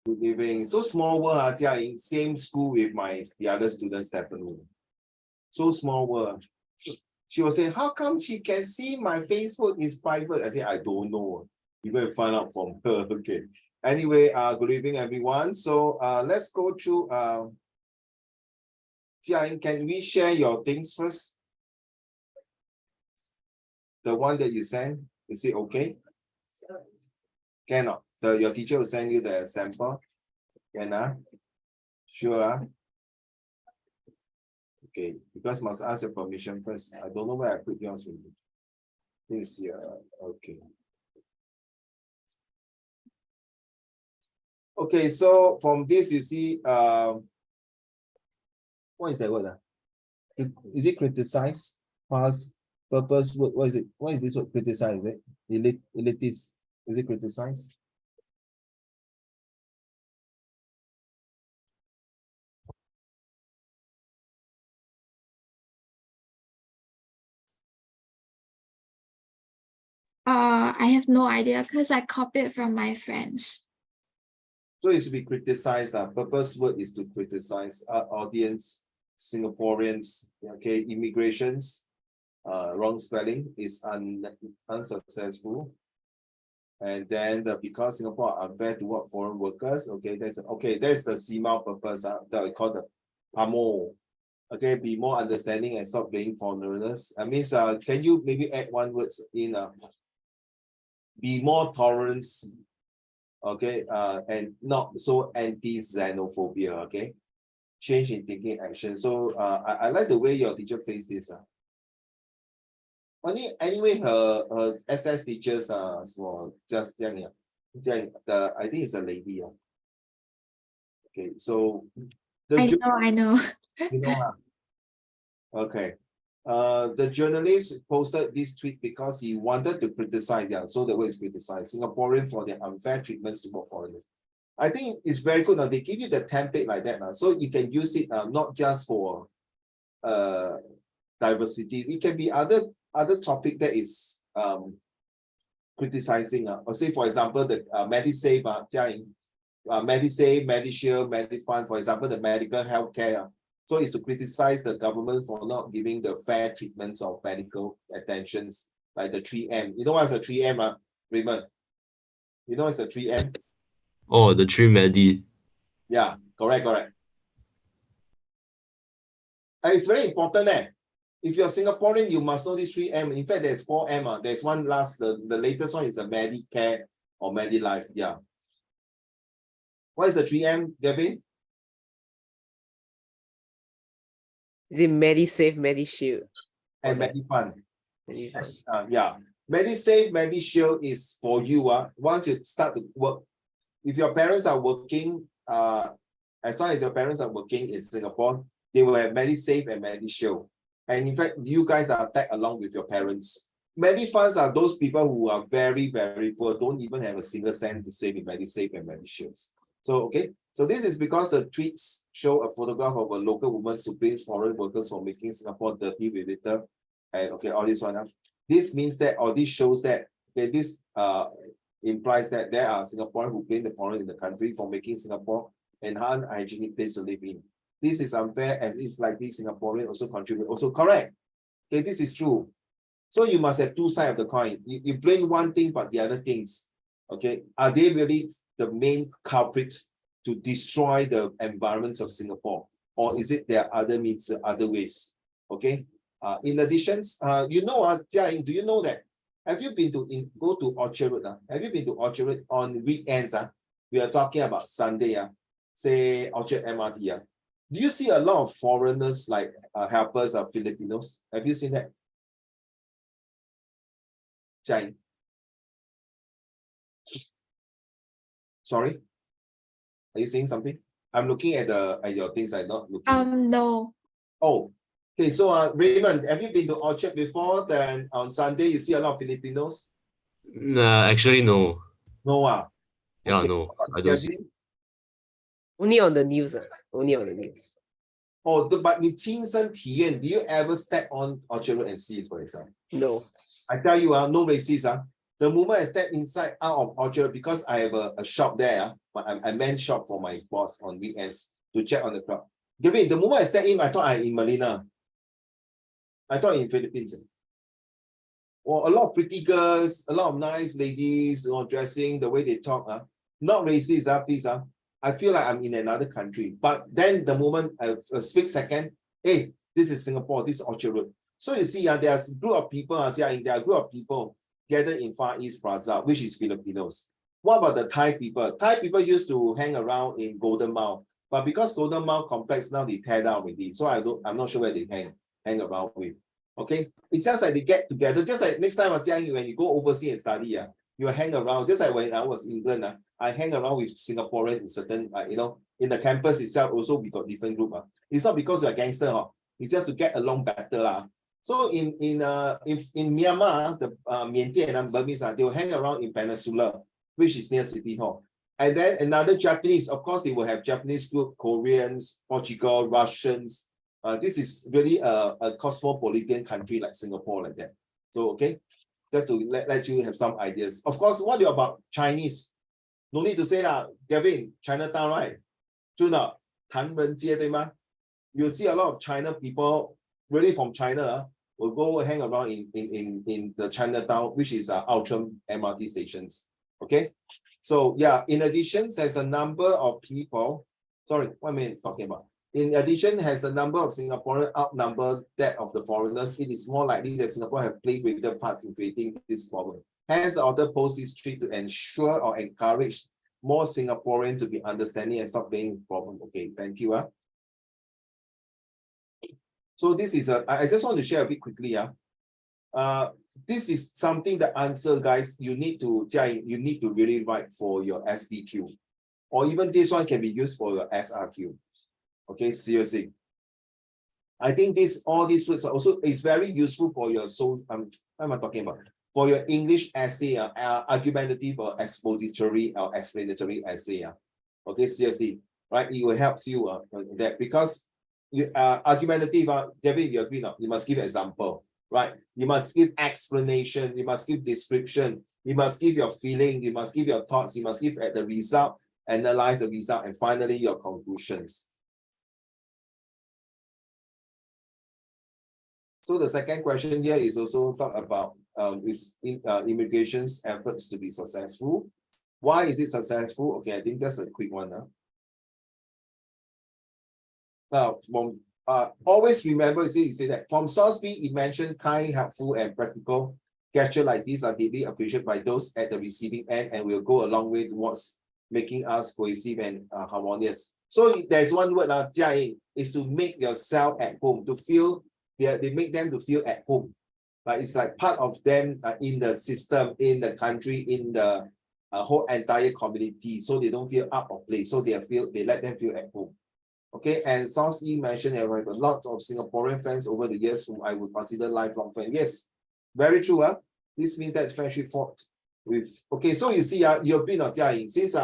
Good evening. So small world, Jiaying, same school with the other student, Stephanie. So small world. She was saying, how come she can see my Facebook is private? I said, I don't know. You go and find out from her. Okay. Anyway, good evening, everyone. So let's go through. Jiaying, can we share your things first? The one that you sent, is it okay? Cannot. Your teacher will send you the sample. Can Sure. Okay, because must ask your permission first. I don't know where I put yours. This here. Okay. Okay, so from this you see, what is that word? Is it criticize? Past, purpose, what is it? What is this word? Criticize, is it? Elitist. Is it criticize? I have no idea because I copied from my friends. So it should be criticized. Purpose word is to criticize audience, Singaporeans, okay, immigrations, wrong spelling is unsuccessful. And then because Singapore are unfair toward foreign workers, okay, that's the CMAO purpose that we call the PAMO. Okay, be more understanding and stop blaming foreigners. I mean, can you maybe add one word in be more tolerance, okay, and not so anti-xenophobia, okay? Change in thinking action. So I like the way your teacher faced this. Anyway, her SS teachers small, just I think it's a lady. Okay, so I know. You know, okay. The journalist posted this tweet because he wanted to criticize, so the word is criticize Singaporean for their unfair treatments toward foreigners. I think it's very good now. They give you the template like that now, so you can use it not just for diversity. It can be other topic that is criticizing. Or say for example the MediSave, MediSave, MediShield, MediFund, for example, the medical healthcare. So it's to criticize the government for not giving the fair treatments of medical attentions, like the 3M. You know what's the 3M, Raymond? You know what's the 3M? Oh, the 3Medi. Yeah, correct. It's very important. If you're Singaporean, you must know this 3M. In fact, there's 4M. There's one last, the latest one is a Medicare or MediLife. Yeah. What is the 3M, Gavin? Is it MediSave, MediShield? And MediFund. Yeah. MediSave, MediShield is for you. Once you start to work, if your parents are working, as long as your parents are working in Singapore, they will have MediSave and MediShield. And in fact, you guys are tagged along with your parents. MediFunds are those people who are very, very poor, don't even have a single cent to save in MediSave and MediShields. So, okay. So this is because the tweets show a photograph of a local woman who blames foreign workers for making Singapore dirty with litter. And okay, all this one. This means that, or this shows that, okay, this implies that there are Singaporeans who blame the foreign in the country for making Singapore an unhygienic place to live in. This is unfair as it's likely Singaporeans also contribute. Also correct. Okay, this is true. So you must have two sides of the coin. You blame one thing, but the other things, okay, are they really the main culprit to destroy the environments of Singapore, or is it there are other means, other ways? Okay. In addition, Jiaying, do you know that? Have you been to go to Orchard Road? Have you been to Orchard Road on weekends? We are talking about Sunday. Say Orchard MRT. Do you see a lot of foreigners like helpers of Filipinos? Have you seen that? Jiaying. Sorry. Are you saying something? I'm looking at your things. I'm not looking. No. Oh, okay. So Raymond, have you been to Orchard before? Then on Sunday you see a lot of Filipinos? Actually, no. No. Yeah, okay. no. I don't see. Only on the news. Only on the news. Oh, but 你亲身体验, do you ever step on Orchard Road and see it, for example? No. I tell you, no racist. The moment I step inside out of Orchard, because I have a shop there, I man shop for my boss on weekends to check on the crowd. Gavin, the moment I step in, I thought I'm in Manila. I thought in Philippines. Well, a lot of pretty girls, a lot of nice ladies, you know, dressing, the way they talk, not racist, please. I feel like I'm in another country. But then the moment I speak second, hey, this is Singapore, this is Orchard Road. So you see, there's a group of people, there are a group of people gathered in Far East Plaza, which is Filipinos. What about the Thai people? Thai people used to hang around in Golden Mile, but because Golden Mile complex now they tear down already, so I'm not sure where they hang around with. Okay, it's just like they get together. Just like next time, when you go overseas and study, you hang around. Just like when I was in England, I hang around with Singaporeans in certain, in the campus itself. Also, we got different group. It's not because you're a gangster. It's just to get along better. So in Myanmar, the Miantian and Burmese, they will hang around in Peninsula, which is near City Hall. And then another Japanese, of course, they will have Japanese group, Koreans, Portugal, Russians. This is really a cosmopolitan country like Singapore, like that. So, okay, just to let you have some ideas. Of course, what about Chinese? No need to say that, Gavin, Chinatown, right? True not? You'll see a lot of China people, really from China, will go hang around in the Chinatown, which is Outram MRT stations. Okay, so yeah, in addition, there's a number of people. Sorry, what am I talking about? In addition, has the number of Singaporeans outnumbered that of the foreigners, it is more likely that Singapore have played greater parts in creating this problem. Hence, the author posts this tweet to ensure or encourage more Singaporeans to be understanding and stop being a problem. Okay, thank you. So this is I just want to share a bit quickly. This is something that answer, guys, you need to really write for your SBQ. Or even this one can be used for your SRQ. Okay, seriously. I think all these words are also is very useful for your what am I talking about? For your English essay, argumentative or expository or explanatory essay. Okay, seriously, right? It will help you that because you argumentative, David, you agree now? You must give an example, right? You must give explanation, you must give description, you must give your feeling, you must give your thoughts, you must give the result, analyze the result, and finally your conclusions. So the second question here is also talk about immigration's efforts to be successful. Why is it successful? Okay, I think that's a quick one. Now, always remember, you say that from source B, it mentioned kind, helpful, and practical gestures like these are deeply appreciated by those at the receiving end and will go a long way towards making us cohesive and harmonious. So there's one word, Jia, is to make yourself at home, to feel. They make them to feel at home. Like it's like part of them in the system, in the country, in the whole entire community. So they don't feel out of place. So they let them feel at home. Okay, and Source E mentioned that we have a lot of Singaporean friends over the years whom I would consider lifelong friends. Yes, very true. This means that friendship fought with. Okay, so you see, you've been on Jia Ying since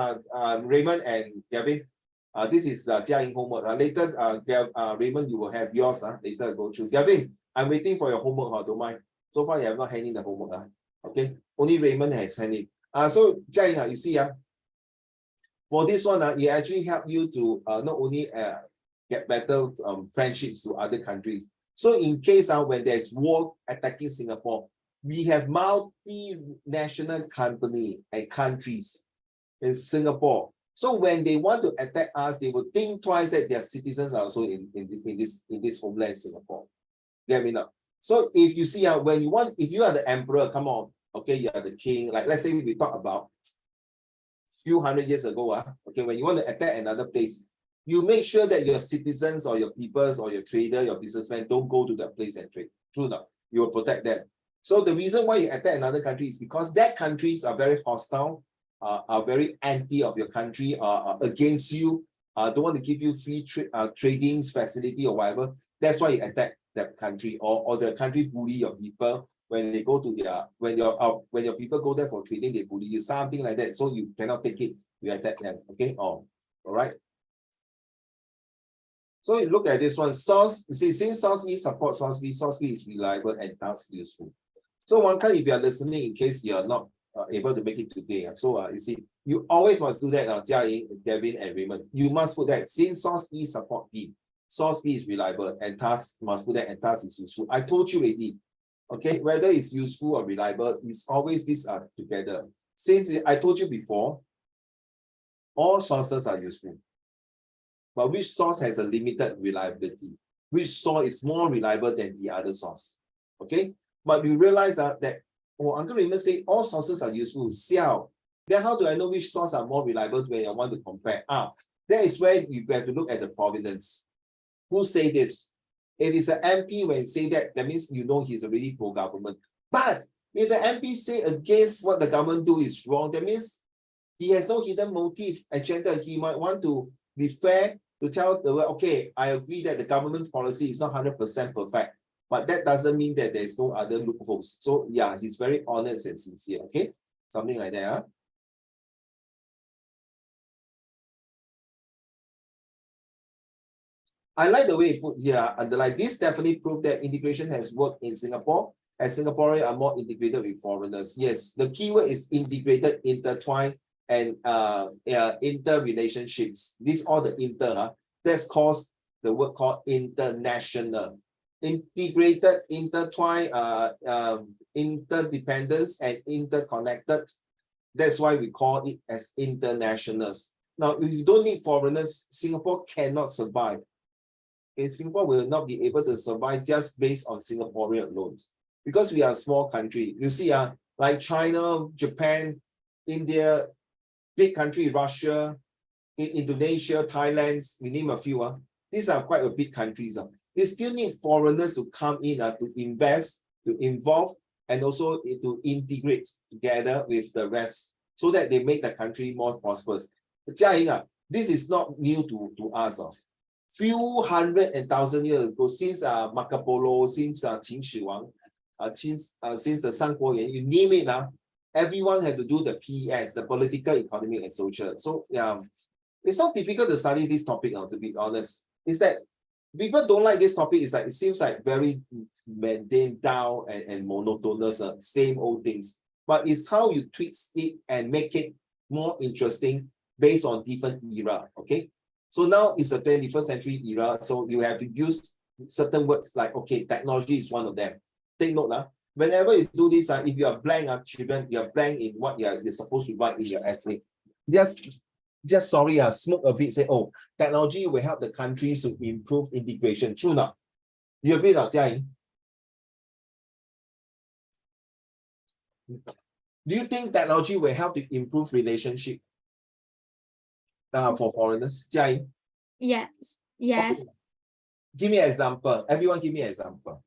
Raymond and Gavin. This is Jia Ying homework. Later, Raymond, you will have yours. Later, go through. Gavin, I'm waiting for your homework. Don't mind. So far, you have not handed in the homework. Okay, only Raymond has handed. So Jia Ying, you see, for this one, it actually help you to not only get better friendships to other countries. So in case when there's war attacking Singapore, we have multinational company and countries in Singapore. So when they want to attack us, they will think twice that their citizens are also in this homeland Singapore. Get me now? So if you see if you are the emperor, come on, okay, you are the king. Like let's say we talk about few hundred years ago, okay, when you want to attack another place, you make sure that your citizens or your peoples or your trader, your businessmen don't go to that place and trade. True enough, you will protect them. So the reason why you attack another country is because that countries are very hostile, are very anti of your country, are against you, don't want to give you free trading facility or whatever. That's why you attack that country, or the country bully your people. When they go to when your people go there for trading, they bully you, something like that. So you cannot take it, you attack them. Okay, all right. So you look at this one, source. You see, since source E supports source B is reliable and thus useful. So one time, if you are listening, in case you are not able to make it today. So you see, you always must do that, Jia Ying, Gavin, and Raymond. You must put that since source E support B. Source B is reliable and task must put that and task is useful. I told you already. Okay, whether it's useful or reliable, it's always these are together. Since I told you before, all sources are useful. But which source has a limited reliability? Which source is more reliable than the other source? Okay, but you realize that Uncle Raymond say all sources are useful. Xiao. Then how do I know which source are more reliable when I want to compare? That is where you have to look at the provenance. Who say this? If it's an MP when say that, that means you know he's already pro-government. But if the MP say against what the government do is wrong, that means he has no hidden motive, agenda. He might want to be fair to tell the world, okay, I agree that the government's policy is not 100% perfect, but that doesn't mean that there's no other loopholes. So yeah, he's very honest and sincere, okay? Something like that, I like the way he put here, underline this definitely prove that integration has worked in Singapore, as Singaporeans are more integrated with foreigners. Yes, the keyword is integrated, intertwined, and interrelationships. These all the inter, that's caused the word called international. Integrated, intertwined, interdependence, and interconnected. That's why we call it as internationals. Now, if you don't need foreigners, Singapore cannot survive. Okay, Singapore will not be able to survive just based on Singaporean alone. Because we are a small country. You see, like China, Japan, India, big country, Russia, Indonesia, Thailand, we name a few. These are quite a big countries. They still need foreigners to come in to invest, to involve, and also to integrate together with the rest so that they make the country more prosperous. Jia Ying, this is not new to us. Few hundred and thousand years ago, since Marco Polo, since Qin Shi Huang, since the Sanguo Yuan, you name it, everyone had to do the PS, the political, economic, and social. So yeah, it's not difficult to study this topic, to be honest. It's that people don't like this topic. It's like it seems like very maintained down and monotonous, same old things. But it's how you tweak it and make it more interesting based on different era. Okay. So now it's the 21st century era. So you have to use certain words like, okay, technology is one of them. Take note, whenever you do this, if you are blank, children, you are blank in what you're supposed to write in your essay. Just sorry, smoke a bit, say, oh, technology will help the countries to improve integration. True not? You agree not, Jia Ying? Do you think technology will help to improve relationship for foreigners? Jia Ying? Yes. Yes. Okay. Give me an example. Everyone give me an example.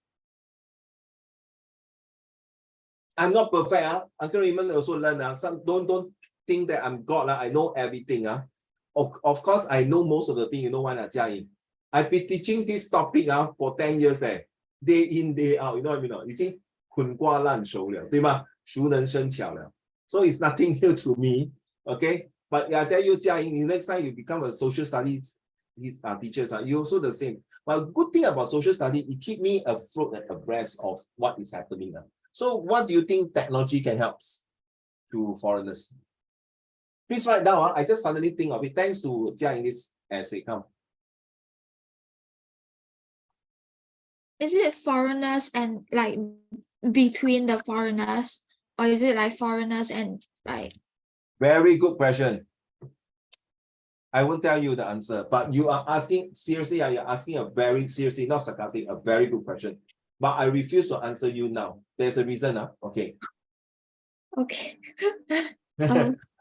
I'm not perfect. Uncle Raymond also learn. Some don't think that I'm God. I know everything. Of course, I know most of the thing. You know why, Jia Ying? I've been teaching this topic for 10 years. Day in, day out. You know what I mean? 已经滚瓜烂熟了，对吗？熟能生巧了。So it's nothing new to me. Okay? But I tell you, Jia Ying, next time you become a social studies teacher, you also the same. But good thing about social studies, it keep me afloat and abreast of what is happening. So what do you think technology can help to foreigners? Please write down. I just suddenly think of it. Thanks to Jia Ying this essay. Come. Is it foreigners and like between the foreigners, or is it like foreigners and like? Very good question. I won't tell you the answer, but you are asking seriously. You're asking a very seriously, not sarcastic, a very good question. But I refuse to answer you now. There's a reason. Okay. Okay.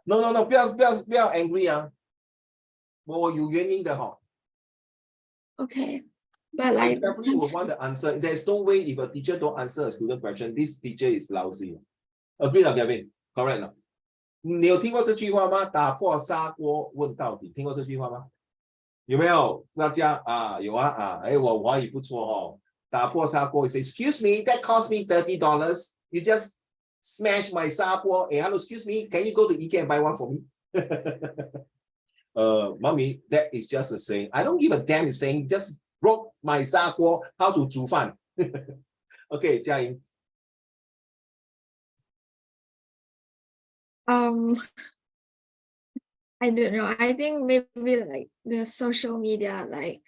No, 不要 angry 我有原因的 Okay. But I like definitely would want to answer. There's no way if a teacher don't answer a student question, this teacher is lousy. Agree, Gavin? Correct. 你有听过这句话吗？打破砂锅问到底，听过这句话吗？有没有？大家有我华语不错打破砂锅 say, excuse me, that cost me $30. You just smash my 砂锅. Hey, hello, excuse me, can you go to IKEA and buy one for me? Mommy, that is just a saying. I don't give a damn saying, just broke my 砂锅 how to 煮饭. Okay, 嘉莹。Um, I don't know. I think maybe like the social media, like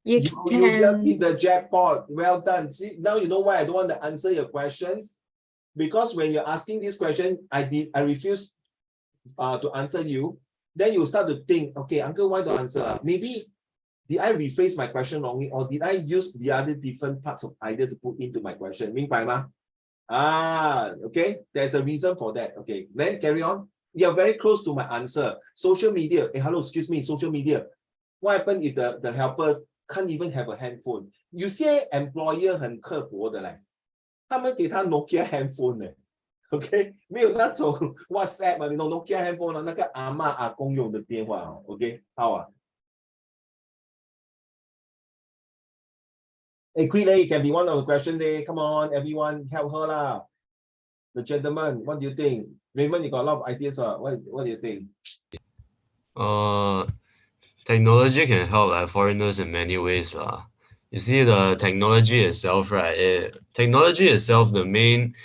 you You just hit can the jackpot. Well done. See, now you know why I don't want to answer your questions. Because when you're asking this question, I refuse to answer you. Then you start to think, okay, uncle, why don't answer? Maybe did I rephrase my question wrongly, or did I use the other different parts of idea to put into my question? 明白吗? Okay, there's a reason for that. Okay, then carry on. You're very close to my answer. Social media. Hey, hello, excuse me, social media. What happened if the helper can't even have a handphone? 有些 employer 很刻薄的嘞，他们给他 Nokia handphone 呢。OK， 没有那种 WhatsApp 啊，你懂 Nokia handphone 啊，那个阿嬷阿公用的电话哦。OK， 好啊。Hey, Queen, can be one of the question there. Come on, everyone, help her lah. The gentleman, what do you think? Raymond, you got a lot of ideas. What do you think? Technology can help like foreigners in many ways. You see, the technology itself, right? Technology itself, the main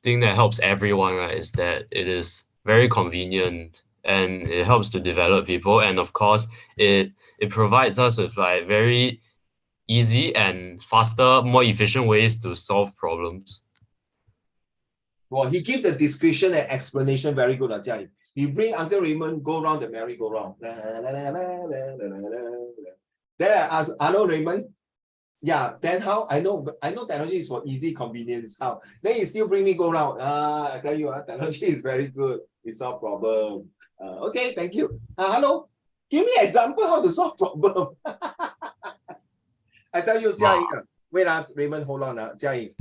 thing that helps everyone, right, is that it is very convenient and it helps to develop people. And of course, it provides us with like very easy and faster, more efficient ways to solve problems. Well, he give the description and explanation very good. Jia. You bring Uncle Raymond go around the merry-go-round. Then I ask, hello, Raymond. Yeah, then how? I know technology is for easy convenience. How? Then you still bring me go around. I tell you, technology is very good. It solve problem. Okay, thank you. Hello. Give me an example how to solve problem. I tell you, Jia Ying, wait, Raymond, hold on, Jia Ying.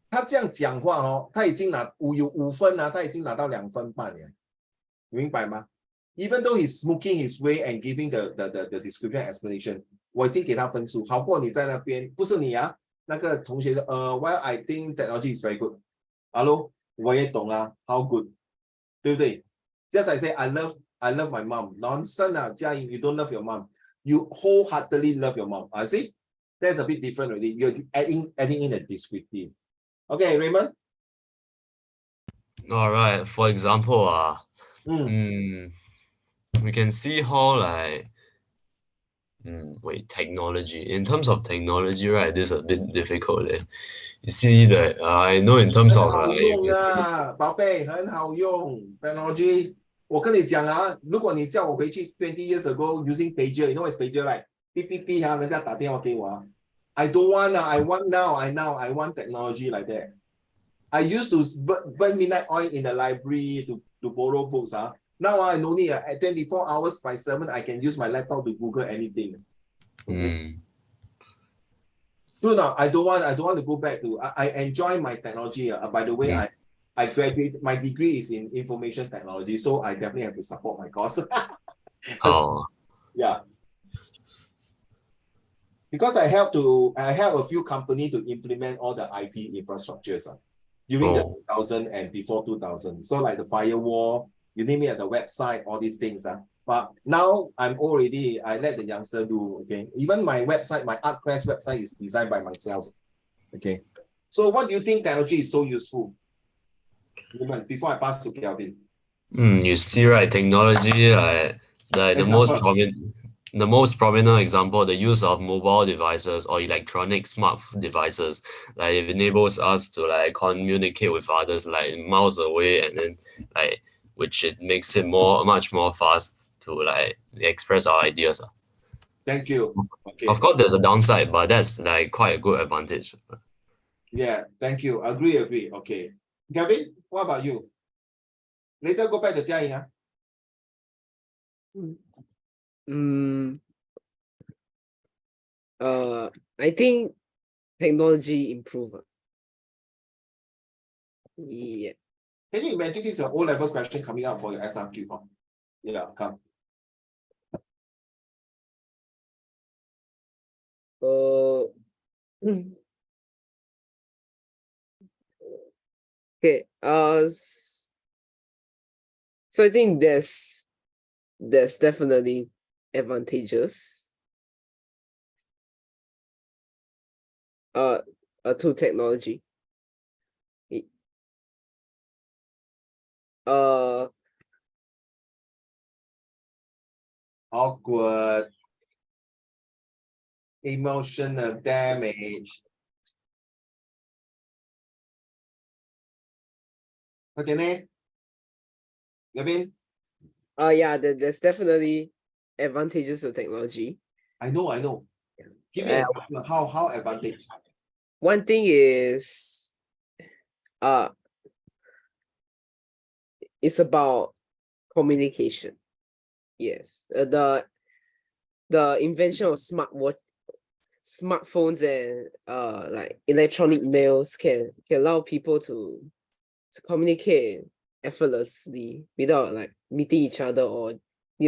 他这样讲话哦，他已经有5分啊，他已经拿到2分半了，明白吗 ？Even though he's smoking his way and giving the description explanation， 我已经给他分数，好过你在那边，不是你啊，那个同学的，Well, I think technology is very good. Hello， 我也懂啊 ，How good， 对不对 ？Just I say I love my mom. Nonsense 啊，嘉颖 ，you don't love your mom. You wholeheartedly love your mom. I see. That's a bit different already. You're adding in a descriptive. Okay, Raymond. All right. For example, we can see how like technology. In terms of technology, right? This is a bit difficult. You see that I know in terms 很 of 好用啊，宝贝，很好用 technology。我跟你讲啊，如果你叫我回去20 years ago using pager, you know what is pager like? 哔哔哔啊，人家打电话给我啊。I don't want I want now. I want technology like that. I used to burn midnight oil in the library to borrow books. Now I no need. At 24 hours by 7, I can use my laptop to Google anything. Okay. True now, I don't want to go back to. I enjoy my technology. By the way, I graduated. My degree is in information technology, so I definitely have to support my course. Yeah. Because I help a few companies to implement all the IT infrastructures during the 2000 and before 2000. So like the firewall, you name it at the website, all these things. But now I let the youngster do, okay? Even my website, my ArtClass website is designed by myself, okay? So what do you think technology is so useful? Before I pass to Kelvin. You see, right, technology, like the most prominent example, the use of mobile devices or electronic smart devices, like it enables us to like communicate with others like miles away, and then like which it makes it much more fast to like express our ideas. Thank you. Okay. Of course, there's a downside, but that's like quite a good advantage. Yeah, thank you. Agree. Okay. Gavin, what about you? Later go back to Jia Ying. I think technology improve. Yeah. Can you imagine this is an O-level question coming up for your SRQ? Yeah, come. Okay. So I think there's definitely advantages to technology. awkward, emotional damage. Okay, ne? Gavin? Yeah, there's definitely advantages of technology. I know. Give me an example. How advantage? One thing is it's about communication. Yes. The invention of smartphones and like electronic mails can allow people to communicate effortlessly without like meeting each other or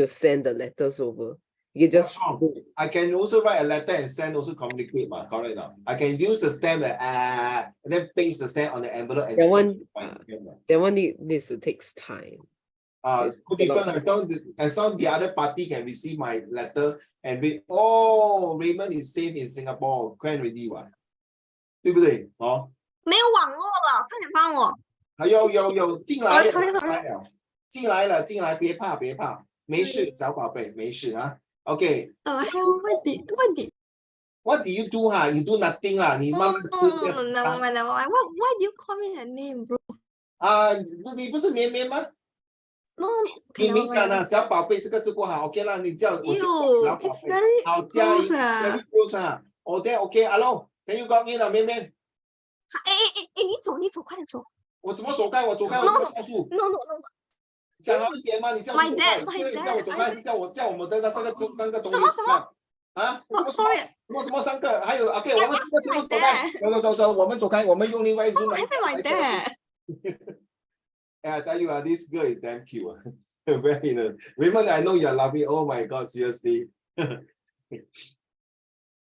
send the letters over. You can just I can also write a letter and send, also communicate, correct now. I can use the stamp and then paste the stamp on the envelope and that one needs to takes time. It's different. As long the other party can receive my letter and read, oh, Raymond is safe in Singapore, can already what? 对不对？哦，没有网络了，快点帮我。有进来了， Sorry. 进来，别怕，没事，小宝贝，没事啊。OK。问题。What do you do 哈？ You do nothing 啦，你慢慢吃。Never mind. Why do you call me that name, bro? 你不是绵绵吗？ No. 你敏感了，小宝贝，这个字不好 ，OK 啦，你叫我叫小宝 It's 贝， very 好，加一 close 啊。 very close 啊。OK，Hello，Can you go in 了，绵绵？你走，快点走。我怎么走开？我走开，我怎么告诉 No. 讲好一点嘛，你叫我走开，因为你叫我走开，叫我们的那三个东西。什么？啊 ？Sorry。什么三个？还有 OK， 我们三个全部走开，走，我们走开，我们用另外一种。还是 my dad。I tell you, this girl is damn cute. Very Raymond, I know you're laughing. Oh my God, seriously.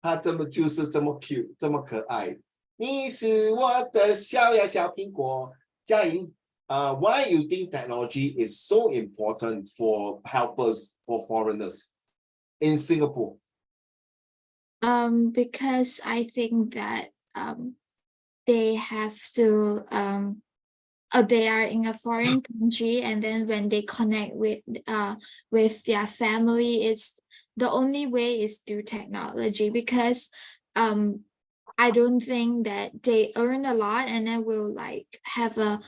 她就是这么 cute， 这么可爱。你是我的小苹果，嘉颖。Why you think technology is so important for helpers, for foreigners in Singapore? Because I think that they have to they are in a foreign country, and then when they connect with their family, it's the only way is through technology, because I don't think that they earn a lot and then will like have a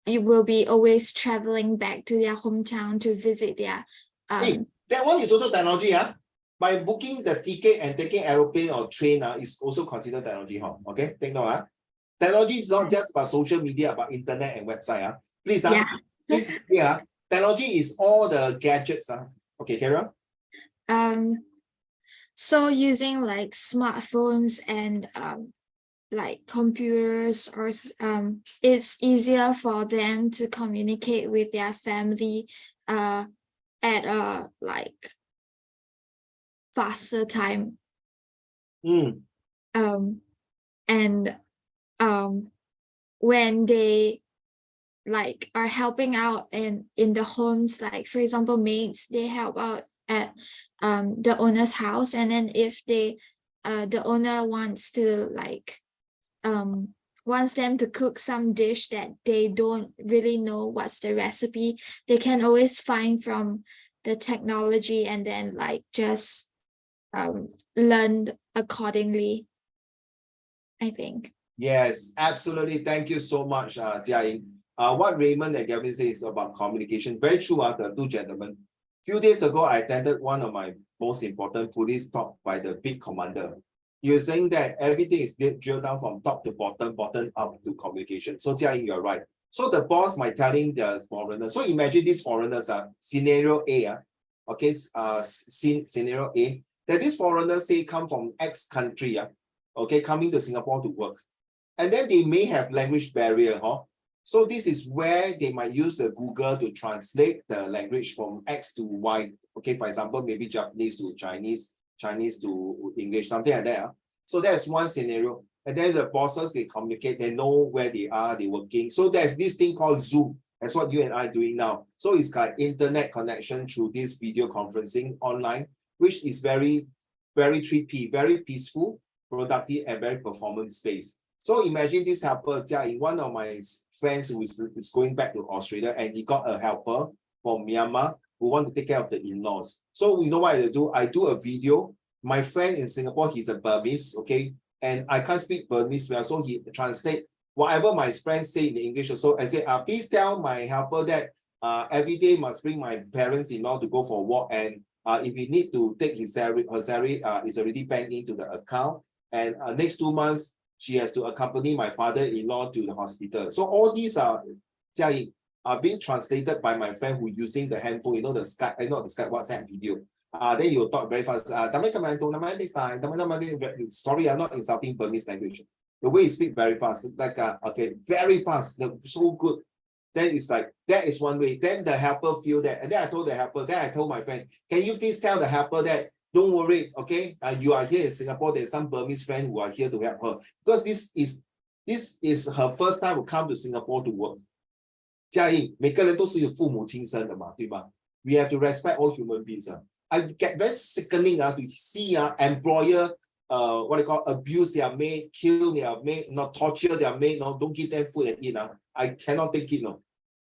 you will be always traveling back to their hometown to visit their hey, that one is also technology, by booking the ticket and taking aeroplane or train is also considered technology, okay, take note. Technology is not just about social media, about internet and website. Please, please, technology is all the gadgets. Okay, carry on. So using like smartphones and like computers, or it's easier for them to communicate with their family at a like faster time. And when they like are helping out in the homes, like for example maids, they help out at the owner's house, and then if they the owner wants to like wants them to cook some dish that they don't really know what's the recipe, they can always find from the technology and then like just learn accordingly, I think. Yes, absolutely. Thank you so much, Jia Ying. What Raymond and Gavin say is about communication. Very true, the two gentlemen. Few days ago, I attended one of my most important police talk by the big commander. He was saying that everything is drilled down from top to bottom up to communication. So Jia Ying, you're right. So the boss might telling the foreigners. So imagine these foreigners are scenario A. Okay, scenario A, that these foreigners say come from X country. Okay, coming to Singapore to work. And then they may have language barrier. So this is where they might use the Google to translate the language from X to Y. Okay, for example, maybe Japanese to Chinese, Chinese to English, something like that. So that's one scenario. And then the bosses, they communicate, they know where they are, they're working. So there's this thing called Zoom. That's what you and I are doing now. So it's like internet connection through this video conferencing online, which is very, very 3P, very peaceful, productive, and very performance-based. So imagine this helper, Jia, one of my friends who is going back to Australia, and he got a helper from Myanmar who want to take care of the in-laws. So you know what I do? I do a video. My friend in Singapore, he's a Burmese, okay? And I can't speak Burmese well, so he translate whatever my friends say in English. So I say, please tell my helper that every day must bring my parents-in-law to go for a walk, and if he need to take his salary, her salary is already banked into the account, and next 2 months she has to accompany my father-in-law to the hospital. So all these are being translated by my friend who using the handphone, you know, the Skype, not the Skype, WhatsApp video. Then you talk very fast. Sorry, I'm not insulting Burmese language. The way you speak very fast, like okay, very fast, so good. Then it's like, that is one way. Then the helper feel that, and then I told the helper, then I told my friend, can you please tell the helper that, don't worry, okay, you are here in Singapore, there's some Burmese friends who are here to help her. Because this is her first time to come to Singapore to work. 嘉颖，每个人都是有父母亲生的嘛，对吧？ We have to respect all human beings. I get very sickening to see employer what they call abuse their maid, kill their maid, not torture their maid, no, don't give them food and eat. I cannot take it. No.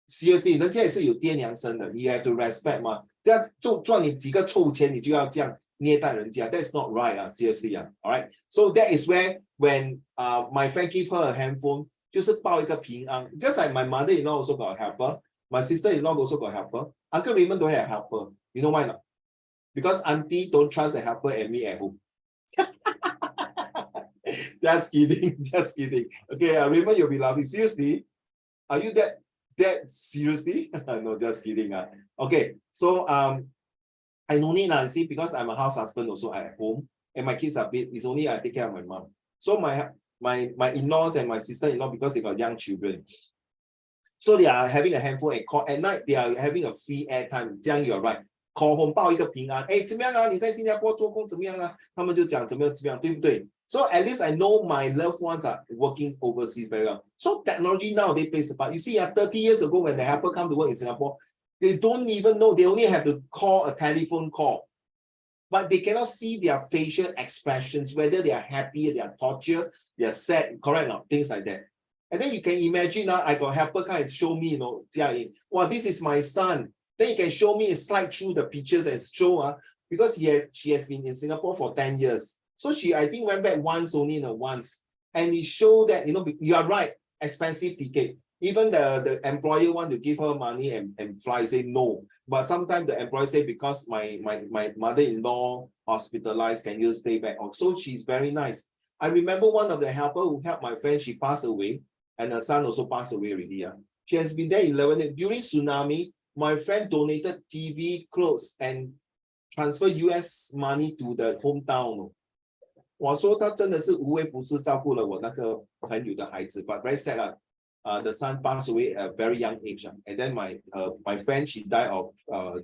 Seriously, 人家也是有爹娘生的 you have to respect 嘛。这样赚你几个臭钱，你就要这样虐待人家 That's not right. Seriously. All right. So that is where when my friend give her a handphone, 就是报一个平安。Just like my mother-in-law also got a helper, my sister-in-law also got a helper. Uncle Raymond don't have a helper. You know why not? Because auntie don't trust the helper and me at home. Just kidding, just kidding. Okay, Raymond, you'll be laughing. Seriously? Are you that seriously? No, just kidding. Okay, so I no need see, because I'm a house husband also at home, and my kids are big. It's only I take care of my mom. So my in-laws and my sister-in-law, because they got young children, so they are having a handful and call at night. They are having a free airtime. 这样 you're right. Call home 报一个平安。哎，怎么样啊？你在新加坡做工怎么样啊？他们就讲怎么样，对不对？ So at least I know my loved ones are working overseas very well. So technology nowadays plays a part. You see, 30 years ago when the helper come to work in Singapore, they don't even know. They only have to call a telephone call. But they cannot see their facial expressions, whether they are happy, they are tortured, they are sad, correct or not? Things like that. And then you can imagine I got helper come and show me, Jia Ying, wow, this is my son. Then you can show me, slide through the pictures and show because she has been in Singapore for 10 years. So she, I think, went back once only, once. And it showed that, you are right, expensive ticket. Even the employer want to give her money and fly, say no. But sometimes the employer say, because my mother-in-law hospitalized, can you stay back? So she's very nice. I remember one of the helper who helped my friend, she passed away, and her son also passed away already. She has been there 11 years. During tsunami, my friend donated TV, clothes, and transfer US money to the hometown. 我说他真的是无微不至照顾了我那个朋友的孩子 but very sad the son passed away at a very young age and then my friend, she died of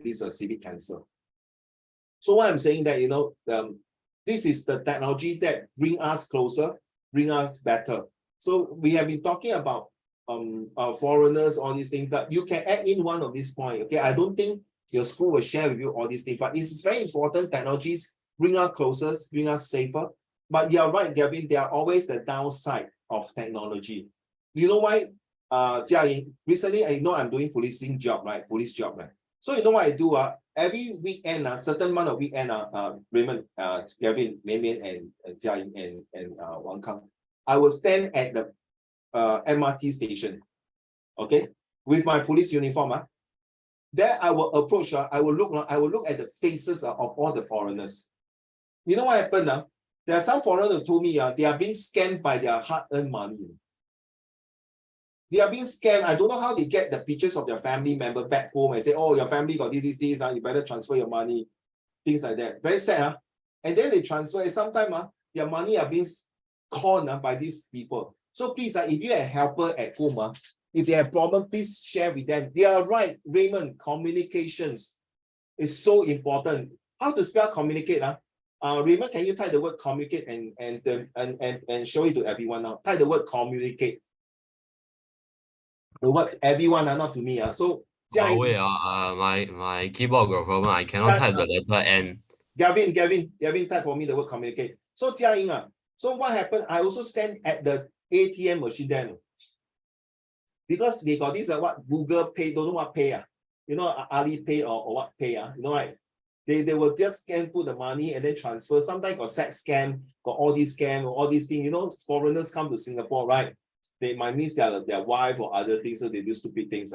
this civic cancer. So what I'm saying that this is the technology that bring us closer, bring us better. So we have been talking about foreigners, all these things, that you can add in one of these points. Okay, I don't think your school will share with you all these things, but it's very important. Technologies bring us closer, bring us safer. But you're right, Gavin, they are always the downside of technology. You know why? Jia Ying, recently I know I'm doing police job, right? So you know what I do? Every weekend, certain amount of weekend, Raymond, Gavin, Mei and Jia Ying and Wang Kang, I will stand at the MRT station, okay, with my police uniform. Then I will approach. I will look at the faces of all the foreigners. You know what happened? There are some foreigners who told me they are being scammed by their hard-earned money. They are being scammed. I don't know how they get the pictures of their family member back home and say, oh, your family got this, you better transfer your money. Things like that. Very sad. And then they transfer, and sometimes their money are being conned by these people. So please, if you have a helper at home, if they have problem, please share with them. They are right, Raymond, communications is so important. How to spell communicate? Raymond, can you type the word communicate and show it to everyone now? Type the word communicate. The word everyone, not to me. So wait, my keyboard got problem. I cannot type the letter N. Gavin, type for me the word communicate. So Jia Ying, so what happened? I also stand at the ATM machine there. Because they got this what Google Pay, don't know what pay, you know, Ali Pay or what pay, you know, right? They will just scan, put the money and then transfer. Sometimes got sex scam, got all these scam or all these things. You know, foreigners come to Singapore, right? They might miss their wife or other things, so they do stupid things.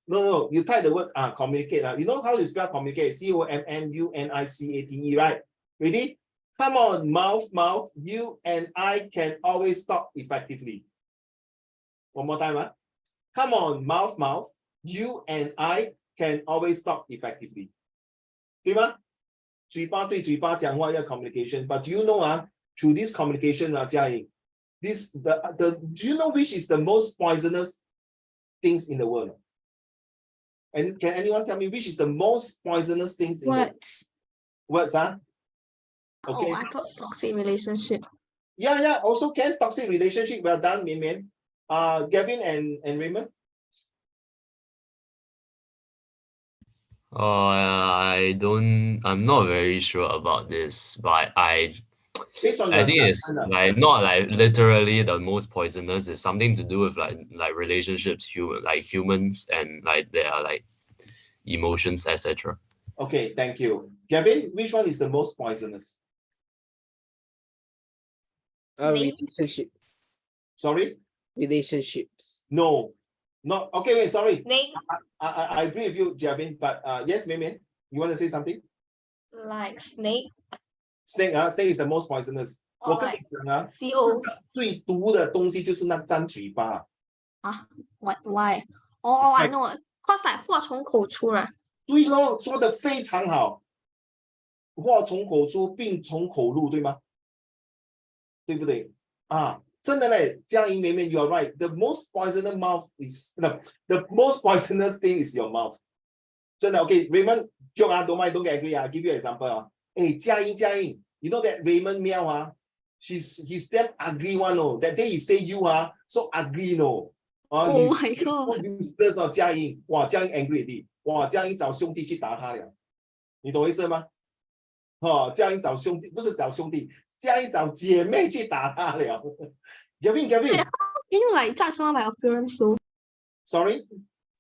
No, you type the word communicate. You know how you spell communicate? COMMUNICATE, right? Ready? Come on, mouth. You and I can always talk effectively. One more time, Come on, mouth. You and I can always talk effectively. 对吗？嘴巴对嘴巴讲话要 communication, but do you know through this communication Jia Ying, do you know which is the most poisonous things in the world? And can anyone tell me which is the most poisonous things in Words. Words, Okay. Oh, I thought toxic relationship. Yeah, also can toxic relationship. Well done, Mian. Gavin and Raymond. I'm not very sure about this, but Based on I your think it's judgment, like not like literally the most poisonous. It's something to do with like relationships, humans and like their like emotions, etc. Okay, thank you. Gavin, which one is the most poisonous? Relationships. Sorry? Relationships. No, not okay. Wait, sorry. Snake, I agree with you, Gavin. But yes, Mian, you want to say something? like snake Snake, snake is the most poisonous. or 我跟 like 你讲世 seals. 上最毒的东西就是那张嘴巴。 Why? Oh, I Like- know. Cause like 祸从口出 right? 对咯，说的非常好。祸从口出，病从口入，对吗？对不对？真的嘞，嘉莹、绵绵 ，you are right. The most poisonous mouth is the most poisonous thing is your mouth. 真的 ，OK. Raymond, joke don't mind, don't get angry. Give you an example.嘉莹， you know that Raymond Miao he's damn ugly one That day he say you so ugly Oh my god. Useless 嘉莹，哇，嘉莹 angry 的，哇，嘉莹找兄弟去打他了，你懂我意思吗？嘉莹找兄弟，不是找兄弟，嘉莹找姐妹去打他了。Gavin, Can you like judge someone by appearance though? sorry,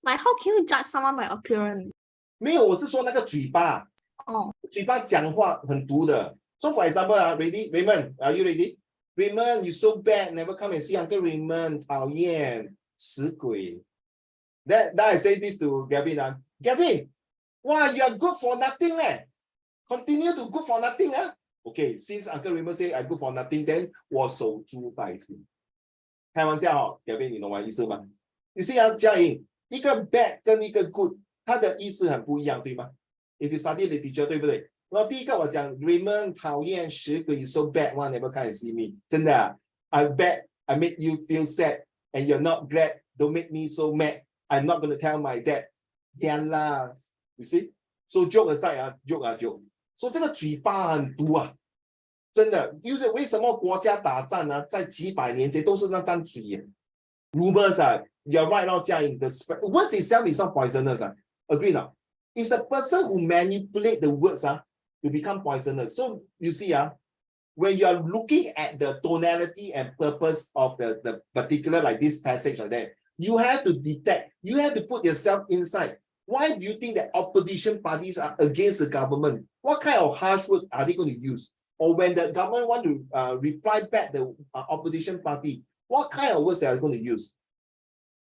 Like how can you judge someone by appearance? 没有，我是说那个嘴巴，嘴巴讲话很毒的。So for example, ready, Raymond, are you ready? Raymond, you so bad, never come and see Uncle Raymond, 讨厌，死鬼。Then I say this to Gavin, Gavin, wow, you are good for nothing Continue to good for nothing Okay, since Uncle Raymond say I good for nothing, then 我守株待兔。开玩笑Gavin， 你懂我意思吗？你是嘉颖，一个 bad 跟一个 good， 它的意思很不一样，对吗？ If you study literature， 对不对？然后第一个我讲 Raymond 讨厌死鬼 ，so bad one never come and see me， 真的I bet I make you feel sad and you're not glad, don't make me so mad. I'm not going to tell my dad. Yeah lah, you see? So joke aside joke. So 这个嘴巴很毒真的，因为什么国家打仗在几百年前都是那张嘴Rumors you're right now, Jia, the words itself is not poisonous Agree now? It's the person who manipulate the words to become poisonous. So you see when you are looking at the tonality and purpose of the particular like this passage like that, you have to detect, you have to put yourself inside. Why do you think that opposition parties are against the government? What kind of harsh words are they going to use? Or when the government want to reply back the opposition party, what kind of words they are going to use?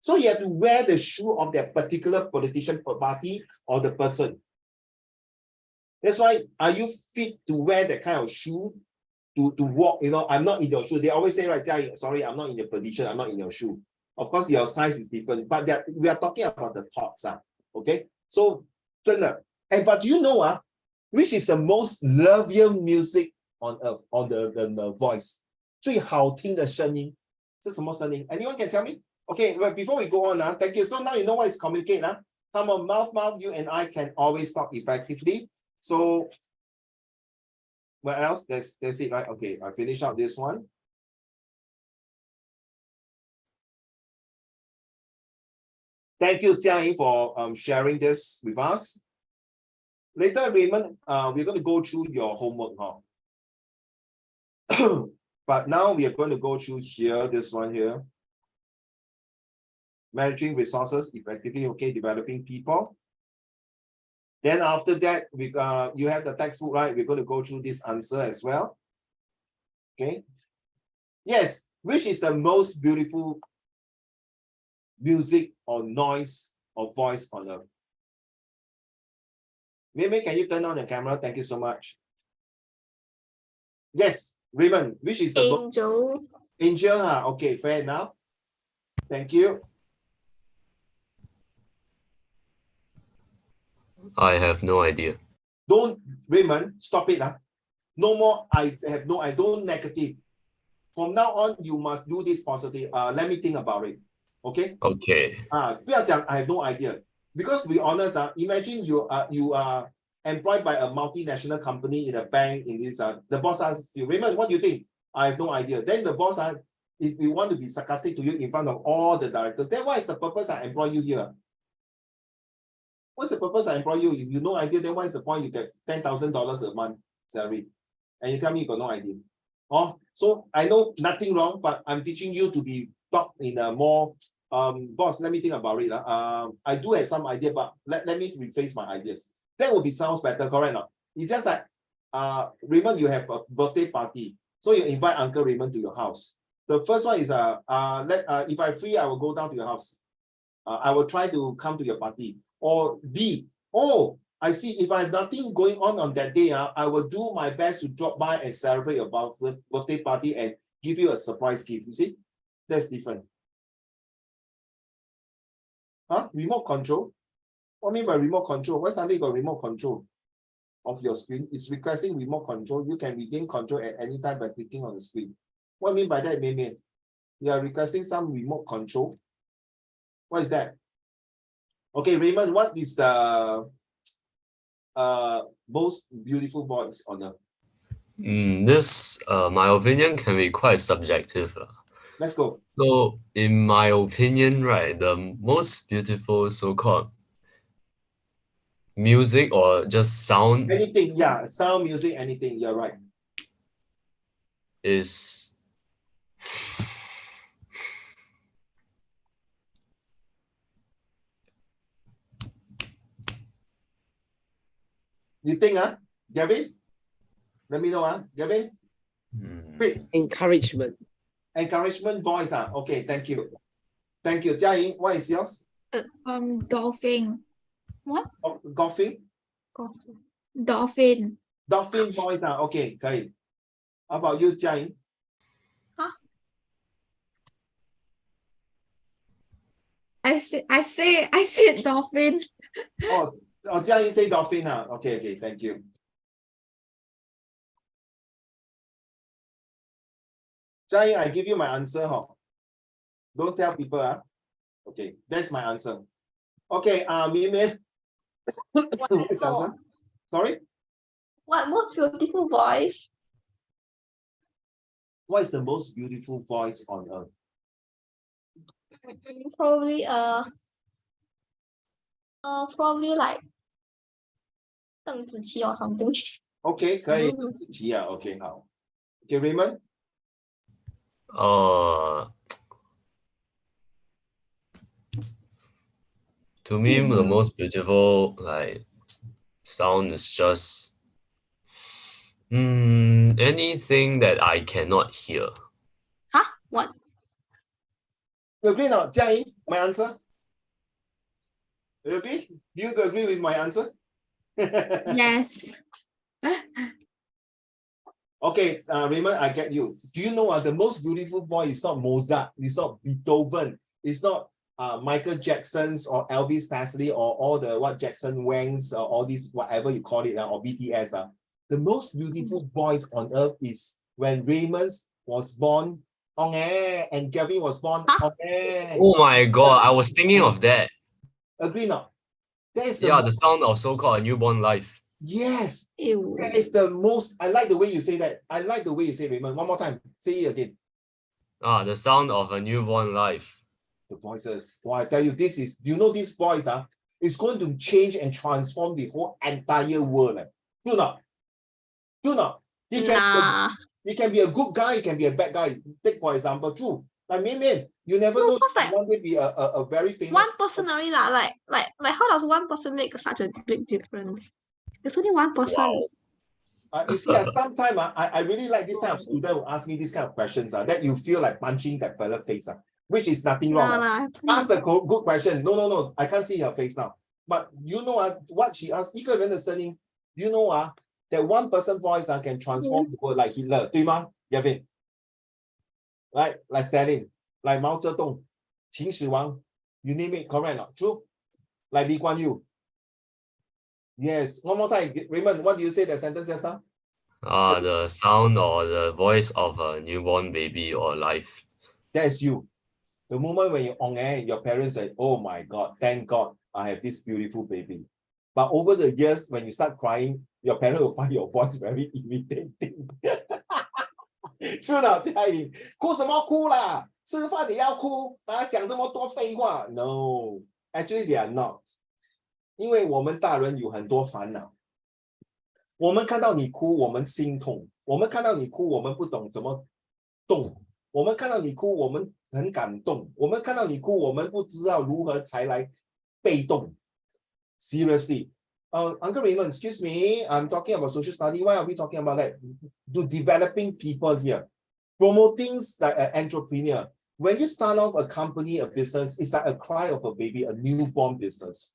So you have to wear the shoe of that particular politician party or the person. That's why, are you fit to wear that kind of shoe to walk? I'm not in your shoe. They always say, right, Jia, sorry, I'm not in your position, I'm not in your shoe. Of course, your size is different, but we are talking about the thoughts. Okay? So, 真的. But do you know which is the most lovelier music on earth, on the voice? 最好听的声音是什么声音? Anyone can tell me? Okay, well, before we go on, thank you. So now you know what is communicate. Come on, mouth, you and I can always talk effectively. So, what else? That's it, right? Okay, I finish up this one. Thank you, Jia Ying, for sharing this with us. Later, Raymond, we're going to go through your homework. But now we are going to go through here, this one here. Managing resources effectively, okay, developing people. Then after that, you have the textbook, right? We're going to go through this answer as well. Okay. Yes, which is the most beautiful music or noise or voice on earth? Mimi, can you turn on the camera? Thank you so much. Yes, Raymond, which is the Angel. Angel? Okay, fair enough. Thank you. I have no idea. Don't, Raymond, stop it. No more, I don't negative. From now on, you must do this positive. Let me think about it. Okay? Okay. 不要讲 I have no idea. Because to be honest, imagine you are employed by a multinational company in a bank in this. The boss asks you, Raymond, what do you think? I have no idea. Then the boss, if we want to be sarcastic to you in front of all the directors, then what is the purpose I employ you here? What's the purpose I employ you? If you have no idea, then what is the point you get $10,000 a month salary? And you tell me you got no idea. Oh, so I know nothing wrong, but I'm teaching you to be talk in a more boss, let me think about it. I do have some idea, but let me rephrase my ideas. That would be sounds better, correct? Not? It's just like Raymond, you have a birthday party. So you invite Uncle Raymond to your house. The first one is if I'm free, I will go down to your house. I will try to come to your party. Or B, oh, I see if I have nothing going on that day, I will do my best to drop by and celebrate your birthday party and give you a surprise gift. You see, that's different. Remote control? What do you mean by remote control? Why suddenly got remote control of your screen? It's requesting remote control. You can regain control at any time by clicking on the screen. What do you mean by that, Mimi? You are requesting some remote control. What is that? Okay, Raymond, what is the most beautiful voice on earth? This, my opinion can be quite subjective. Let's go. So, in my opinion, right, the most beautiful so-called music or just sound Anything, yeah, sound, music, anything, you're right. is You think, Gavin? Let me know, Gavin? Quick. Encouragement. Encouragement voice, okay, thank you. Thank you. Jia, what is yours? Golfing. What? Oh, golfing? Dolphin. Dolphin voice, okay, 可以. How about you, Jia? I said dolphin. Oh, Jia say dolphin, okay, thank you. Jia, I give you my answer, Don't tell people, Okay, that's my answer. Okay, Mimi. What is the answer? Sorry? What most beautiful voice? What is the most beautiful voice on earth? Probably like Deng Ziqi or something. Okay, 可以自己okay, 好. Okay, Raymond? To me, the most beautiful sound is just anything that I cannot hear. What? You agree not, Jia? My answer? You agree? Do you agree with my answer? Yes. Okay, Raymond, I get you. Do you know the most beautiful voice is not Mozart, it's not Beethoven, it's not Michael Jackson's or Elvis Presley or all the Jackson Wangs or all these whatever you call it or BTS. The most beautiful voice on earth is when Raymond was born and Gavin was born. Oh my god, I was thinking of that. Agree not? That is the sound of so-called a newborn life. Yes. Ew. That is the most. I like the way you say that. I like the way you say, Raymond. One more time. Say it again. The sound of a newborn life. The voices. Well, I tell you, this is, you know, this voice is going to change and transform the whole entire world. Do not. He can It can be a good guy, it can be a bad guy. Take for example, true. Like man, you never No, know. cause like One day be a very famous. one person only lah. Like how does one person make such a big difference? There's only one person. You see, sometimes I really like this kind of student who ask me this kind of questions that you feel like punching that fella face which is nothing wrong. Ask a good question. No, I can't see her face now. But you know what she asked, 一个人的声音, you know that one person voice can transform the world like Hitler, 对吗 Gavin? Right? Like Stalin, like Mao Zedong, 秦始皇, you name it, correct not? True? Like Lee Kuan Yew. Yes, one more time. Raymond, what do you say that sentence just now? The sound or the voice of a newborn baby or life. That's you. The moment when you're on air, your parents say, oh my God, thank God I have this beautiful baby. But over the years, when you start crying, your parents will find your voice very irritating. True not, 嘉颖？哭什么哭啦？吃饭也要哭啊？讲这么多废话 ？No, actually they are not. 因为我们大人有很多烦恼。我们看到你哭，我们心痛；我们看到你哭，我们不懂怎么动；我们看到你哭，我们很感动；我们看到你哭，我们不知道如何才来被动。Seriously, Uncle Raymond, excuse me, I'm talking about social study. Why are we talking about that? To developing people here, promoting like an entrepreneur. When you start off a company, a business, it's like a cry of a baby, a newborn business.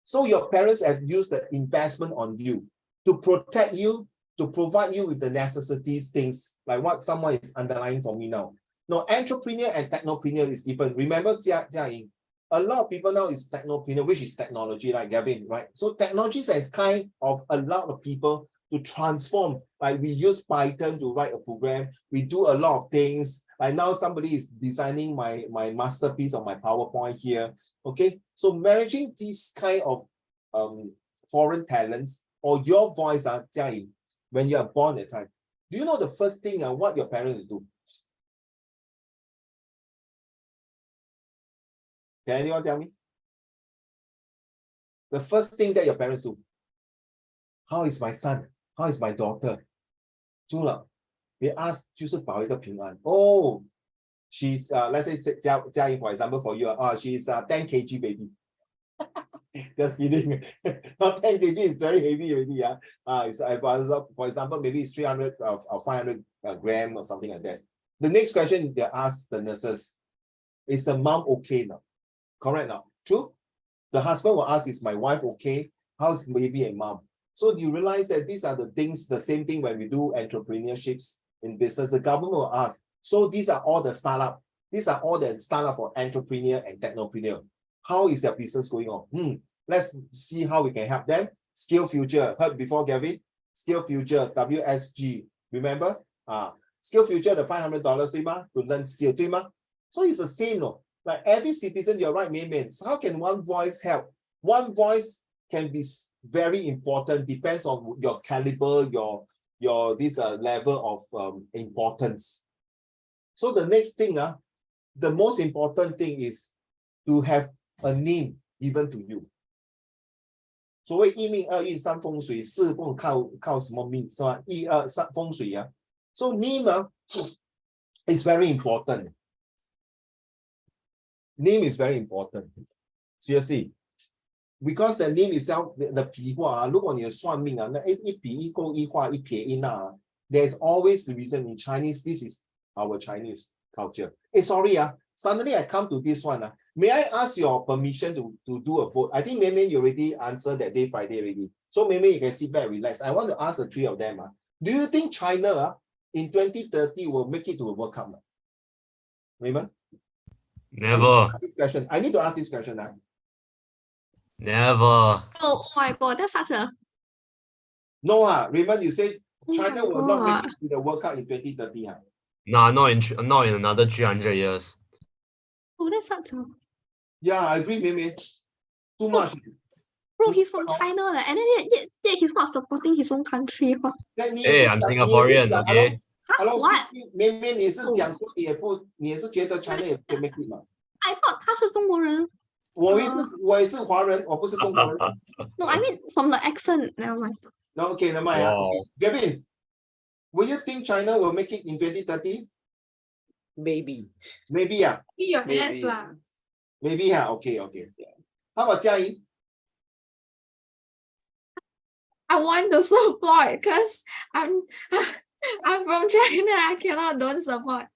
So your parents have used the investment on you to protect you, to provide you with the necessities, things like what someone is underlying for me now. No, entrepreneur and technopreneur is different. Remember, Jia Ying, a lot of people now is technopreneur, which is technology, like Gavin, right? So technology has kind of a lot of people to transform. Like we use Python to write a program. We do a lot of things. Like now somebody is designing my masterpiece on my PowerPoint here. Okay, so managing these kind of foreign talents or your voice, Jia Ying, when you are born at time, do you know the first thing what your parents do? Can anyone tell me? The first thing that your parents do. How is my son? How is my daughter? 除了 they ask 就是保一个平安. Oh, she's let's say Jia Ying, for example, for you, she's 10 kg baby. Just kidding. Not 10 kg is very heavy already. It's, for example, maybe it's 300 or 500 gram or something like that. The next question they ask the nurses, is the mom okay now? Correct now? True? The husband will ask, is my wife okay? How's baby and mom? So you realize that these are the things, the same thing when we do entrepreneurships in business, the government will ask. So these are all the startup. These are all the startup for entrepreneur and technopreneur. How is their business going on? Let's see how we can help them. Skill Future, heard before, Gavin? Skill Future, WSG. Remember? Skill Future, the $500, 对吗? To learn skill, 对吗? So it's the same, no? Like every citizen, you're right, Mayman. So how can one voice help? One voice can be very important, depends on your caliber, your this level of importance. So the next thing, the most important thing is to have a name given to you. 所谓一命二运三风水，四不靠什么命是吧？一二三风水啊。So name is very important. Name is very important. Seriously. Because the name itself, the 笔画如果你的算命那一笔一勾一画一撇一捺there's always the reason in Chinese. This is our Chinese culture. Sorry, suddenly I come to this one. May I ask your permission to do a vote? I think Mayman, you already answered that day Friday already. So Mayman, you can sit back, relax. I want to ask the three of them. Do you think China in 2030 will make it to a World Cup? Raymond? Never. I need to ask this question now. Never. Oh my God, that's such a... No, Raymond, you said China will not God. make it to the World Cup in 2030. Nah, not in another 300 years. Oh, that's such a... Yeah, I agree, Mayman. Too much. Bro, he's from China, and then yet he's not supporting his own country. Hey, I'm Singaporean, okay? Huh? What? Mayman 你是讲说你也是觉得 China 也可以 make it 吗？ I thought 他是中国人。我也是华人，我不是中国人。No, I mean from the accent. Never mind. No, okay, never mind. Wow. Gavin, Will you think China will make it in 2030? Maybe. Maybe, yeah. Your Maybe. lah. Maybe, yeah. Okay. How about Jia Yi? I want to support because I'm I'm from China. I cannot don't support.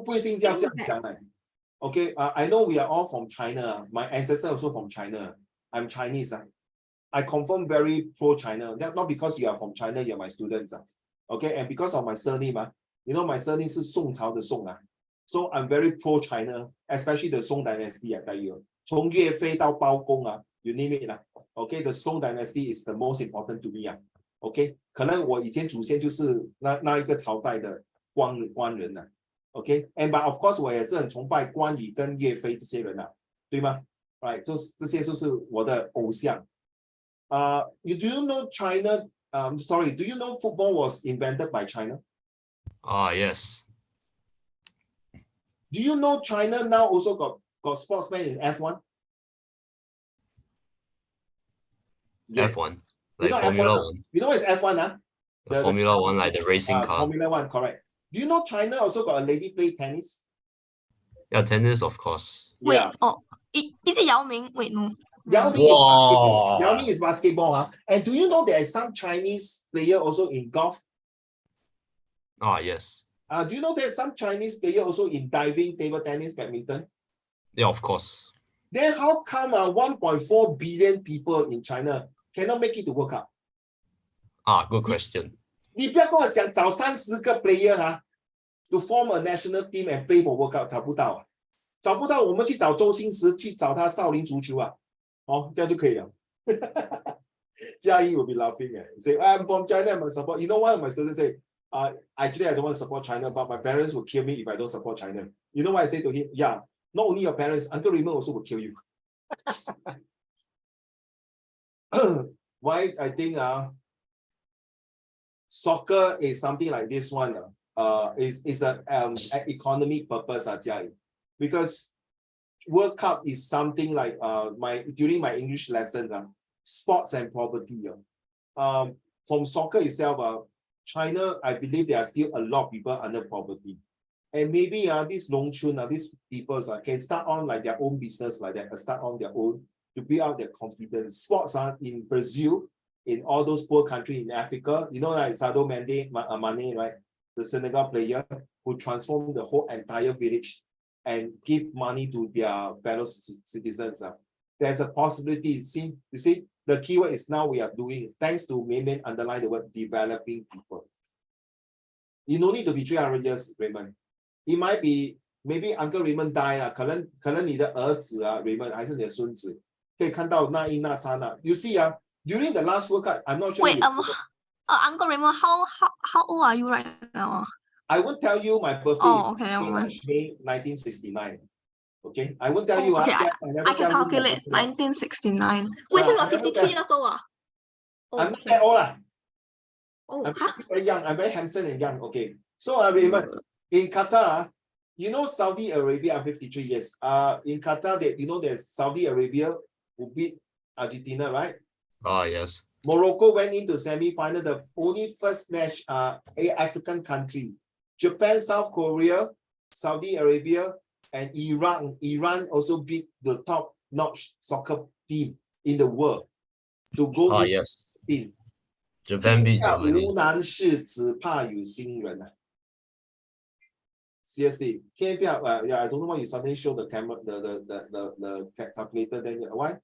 不一定要这样讲哎。Okay, I know we are all from China. My ancestors also from China. I'm Chinese. I confirm very pro-China. Not because you are from China, you're my students. Okay, and because of my surname, you know my surname 是宋朝的宋啊。So I'm very pro-China, especially the Song dynasty. I tell you, 从岳飞到包公you name it Okay, the Song dynasty is the most important to me Okay, 可能我以前祖先就是那一个朝代的官人Okay, and but of course 我也是很崇拜关羽跟岳飞这些人对吗 ？Right， 这些就是我的偶像。You do you know China? Sorry, do you know football was invented by China? Yes. Do you know China now also got sportsmen in F1? Yes. F1, You like know Formula F1? 1. You know what is F1? The Formula 1, like the racing car. Formula 1, correct. Do you know China also got a lady play tennis? Yeah, tennis, of course. Wait, Yeah. is it Yao Ming? Wait, no. Yao Ming is basketball. Wow. Yao Ming is basketball. And do you know there is some Chinese player also in golf? Yes. Do you know there's some Chinese player also in diving, table tennis, badminton? Yeah, of course. Then how come 1.4 billion people in China cannot make it to World Cup? Good question. 你不要跟我讲找30个 player to form a national team and play for World Cup 找不到找不到我们去找周星驰去找他少林足球这样就可以了。嘉义 will be laughing say I'm from China, I'm support. You know what my students say? Actually I don't want to support China, but my parents will kill me if I don't support China. You know what I say to him? Yeah, not only your parents, Uncle Raymond also will kill you. Why I think soccer is something like this one is an economic purpose because World Cup is something like during my English lesson sports and property from soccer itself China, I believe there are still a lot of people under poverty, and maybe these Longchun these people can start on like their own business like that, start on their own to build out their confidence. Sports in Brazil, in all those poor countries in Africa, you know, like Sadio Mane, right, the Senegal player who transformed the whole entire village and give money to their fellow citizens. There's a possibility. You see, the keyword is now we are doing, thanks to Mayman underline the word developing people. You don't need to be 300 years, Raymond. It might be, maybe Uncle Raymond die 可能你的儿子Raymond 还是你的孙子可以看到那一那刹那 You see during the last World Cup, I'm not sure. Wait, Uncle Raymond, how old are you right now? I won't tell you my birthday is May 1969. Okay, I won't tell you. Okay, I can calculate 1969. Wait, so you're 53 years old? I'm not that old. I'm huh? very young. I'm very handsome and young. Okay, so Raymond, in Qatar, you know Saudi Arabia, I'm 53 years. In Qatar, you know there's Saudi Arabia who beat Argentina, right? Yes. Morocco went into semi-final, the only first match African country. Japan, South Korea, Saudi Arabia, and Iran. Iran also beat the top-notch soccer team in the world to go in. Yes. Team. Japan beat Germany. 无难事，只怕有心人Seriously, yeah, I don't know why you suddenly show the camera, the calculator. Then why?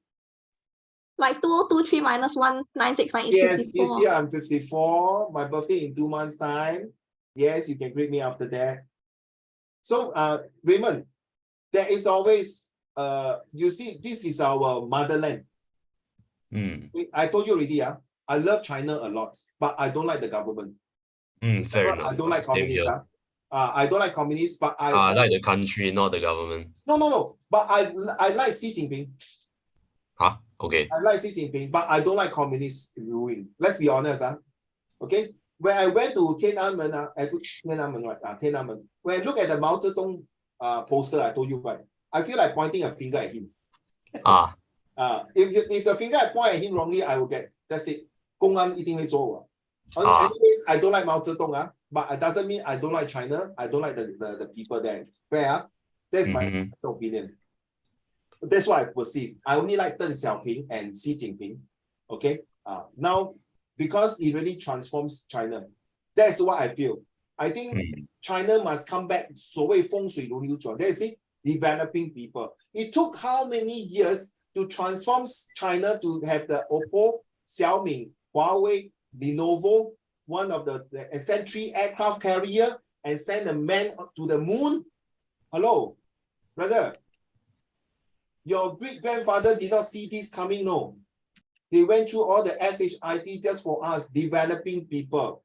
Like 2023 minus 1969 is Yes, 54. this year I'm 54. My birthday in 2 months' time. Yes, you can greet me after that. So, Raymond, there is always, you see, this is our motherland. I told you already, I love China a lot, but I don't like the government. Fair enough. I don't like Same communists. here. I don't like communists, but I like the country, not the government. No. But I like Xi Jinping. Okay. I like Xi Jinping, but I don't like communists ruling. Let's be honest, okay. When I went to Tiananmen, Tiananmen, when I look at the Mao Zedong poster, I told you right, I feel like pointing a finger at him. If the finger I point at him wrongly, I will get, that's it. 公安一定会捉我. Anyways, I don't like Mao Zedong, but it doesn't mean I don't like China. I don't like the people there. Fair? That's my opinion. That's what I perceive. I only like Deng Xiaoping and Xi Jinping. Okay. Now, because it really transforms China, that's what I feel. I think China must come back. 所谓风水轮流转. That's it. Developing people. It took how many years to transform China to have the Oppo, Xiaomi, Huawei, Lenovo, one of the Century aircraft carrier, and send a man to the moon? Hello, brother. Your great-grandfather did not see this coming, no. They went through all the SHIT just for us, developing people.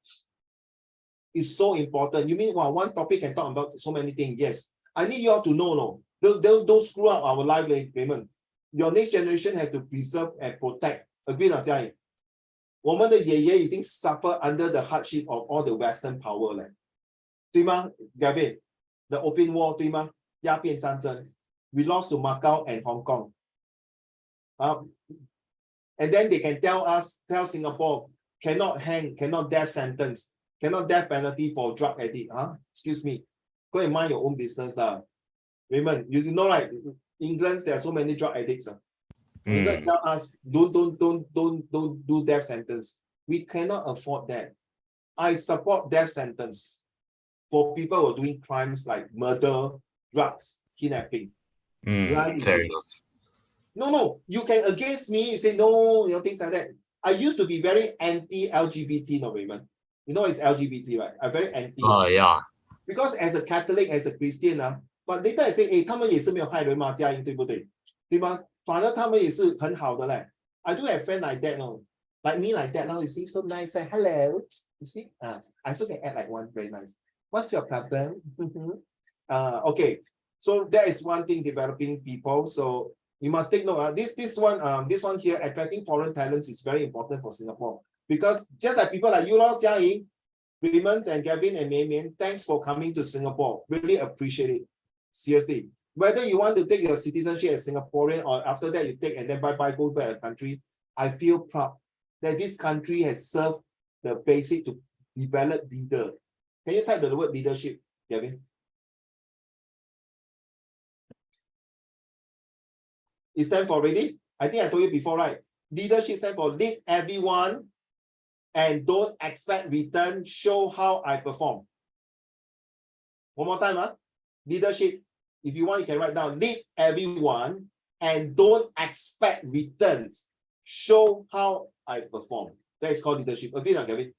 It's so important. You mean, well, one topic can talk about so many things? Yes. I need you all to know, no. Don't screw up our life, Raymond. Your next generation have to preserve and protect. Agree, not Jia Ying? 我们的爷爷已经 suffer under the hardship of all the Western power 了，对吗 Gavin? The Opium War 对吗？鸦片战争 We lost to Macau and Hong Kong. And then they can tell Singapore, cannot hang, cannot death sentence, cannot death penalty for drug addict. Excuse me. Go and mind your own business. Raymond, you know, right? England, there are so many drug addicts. England tell us, don't do death sentence. We cannot afford that. I support death sentence for people who are doing crimes like murder, drugs, kidnapping. Fair enough. No, you can against me, you say no, you know, things like that. I used to be very anti-LGBT, no, Raymond. You know it's LGBT, right? I'm very anti. Oh, yeah. Because as a Catholic, as a Christian, but later I say, 他们也是没有害人嘛，嘉颖，对不对？对吗？反而他们也是很好的嘞。I do have friend like that, no, like me like that. Now you see so nice, say hello. You see, I also can act like one very nice. What's your problem? Okay, so that is one thing, developing people. So you must take note. This one here, attracting foreign talents is very important for Singapore, because just like people like you, Jia Ying, Raymond and Gavin and Mei Mian, thanks for coming to Singapore. Really appreciate it. Seriously. Whether you want to take your citizenship as Singaporean or after that you take and then bye-bye, go back to the country, I feel proud that this country has served the basic to develop leader. Can you type the word leadership, Gavin? It stands for ready? I think I told you before, right? Leadership stands for lead everyone and don't expect return, show how I perform. One more time, leadership. If you want, you can write down, lead everyone and don't expect returns, show how I perform. That is called leadership. Agree, Gavin?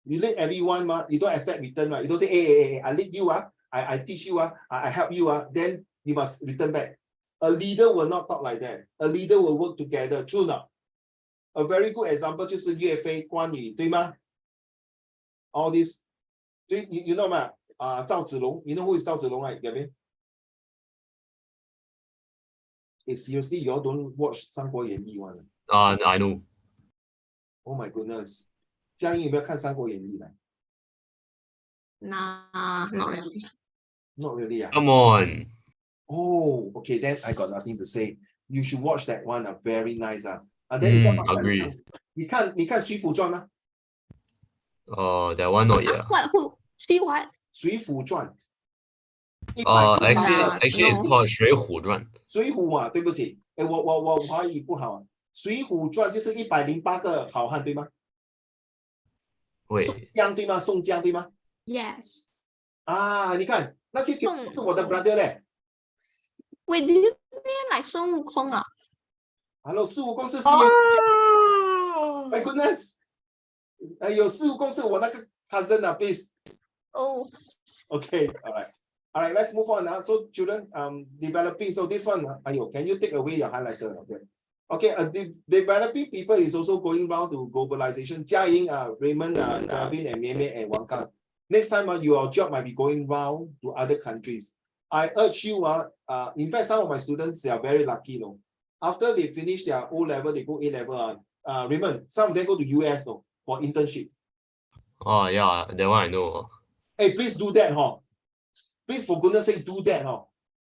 You lead everyone, you don't expect return, right? You don't say, hey, I lead you, I teach you, I help you, then you must return back. A leader will not talk like that. A leader will work together. True not? A very good example 就是岳飞、关羽，对吗？ All this, you know 吗？赵子龙 you know who is 赵子龙, right, Gavin? Hey, seriously, you all don't watch 三国演义 one? I know. Oh my goodness. 嘉颖有没有看三国演义呢？ Nah, not really. Not really. Come on. Oh, okay, then I got nothing to say. You should watch that one, very nice. Then agree. 你看水浒传吗？ That one not yet. What? Who? See what? 水浒传。Actually, it's called 水浒传。水浒嘛，对不起，我华语不好。水浒传就是108个好汉，对吗？宋江对吗？宋江对吗？ Yes. 你看那些是我的 brother 嘞。Wait, do you mean like 孙悟空啊？ Hello， 孙悟空是谁 ？My goodness！ 哎呦，孙悟空是我那个 cousin please. Oh. Okay, all right. Let's move on now. So children, developing. So this one, can you take away your highlighter? Okay. Developing people is also going round to globalization. Jia Ying, Raymond, Gavin, and Mei Mei, and Wang Kang. Next time, your job might be going round to other countries. I urge you, in fact, some of my students, they are very lucky, After they finish their O level, they go A level. Raymond, some of them go to US, for internship. Oh yeah, that one I know. Hey, please do that, Please, for goodness sake, do that,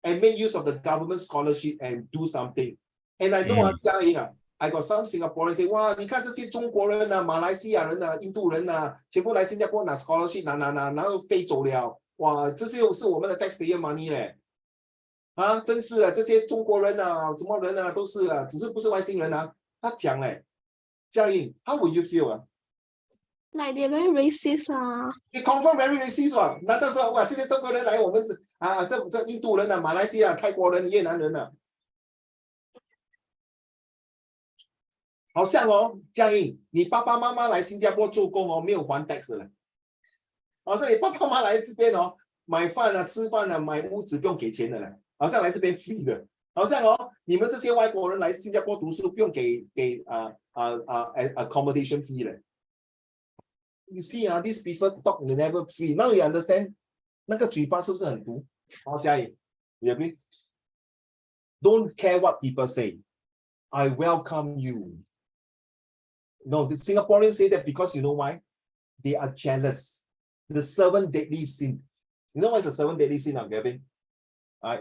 and make use of the government scholarship and do something. And I know, Jia Ying, I got some Singaporeans say, 哇，你看这些中国人啊、马来西亚人啊、印度人啊，全部来新加坡拿 scholarship， 然后飞走了，哇，这些是我们的 taxpayer money 嘞，啊，真是啊，这些中国人啊、什么人啊，都是啊，只是不是外星人啊。他讲嘞，嘉颖 ，How would you feel 啊？ Like they're very racist 啊。你 confirm very racist 吧？难道说哇，这些中国人来我们这印度人啊、马来西亚、泰国人、越南人啊？好像哦，嘉颖，你爸爸妈妈来新加坡做工哦，没有还 tax 的。好像你爸爸妈妈来这边哦，买饭啊、吃饭啊、买屋子不用给钱的了，好像来这边 free 的。好像哦，你们这些外国人来新加坡读书不用给accommodation fee 的。You see 啊 ，these people talk they never free. Now you understand？ 那个嘴巴是不是很毒？好，嘉颖 ，you agree？ Don't care what people say. I welcome you. No, the Singaporeans say that because you know why? They are jealous. The 7 deadly sin. You know what's the 7 deadly sin, Gavin?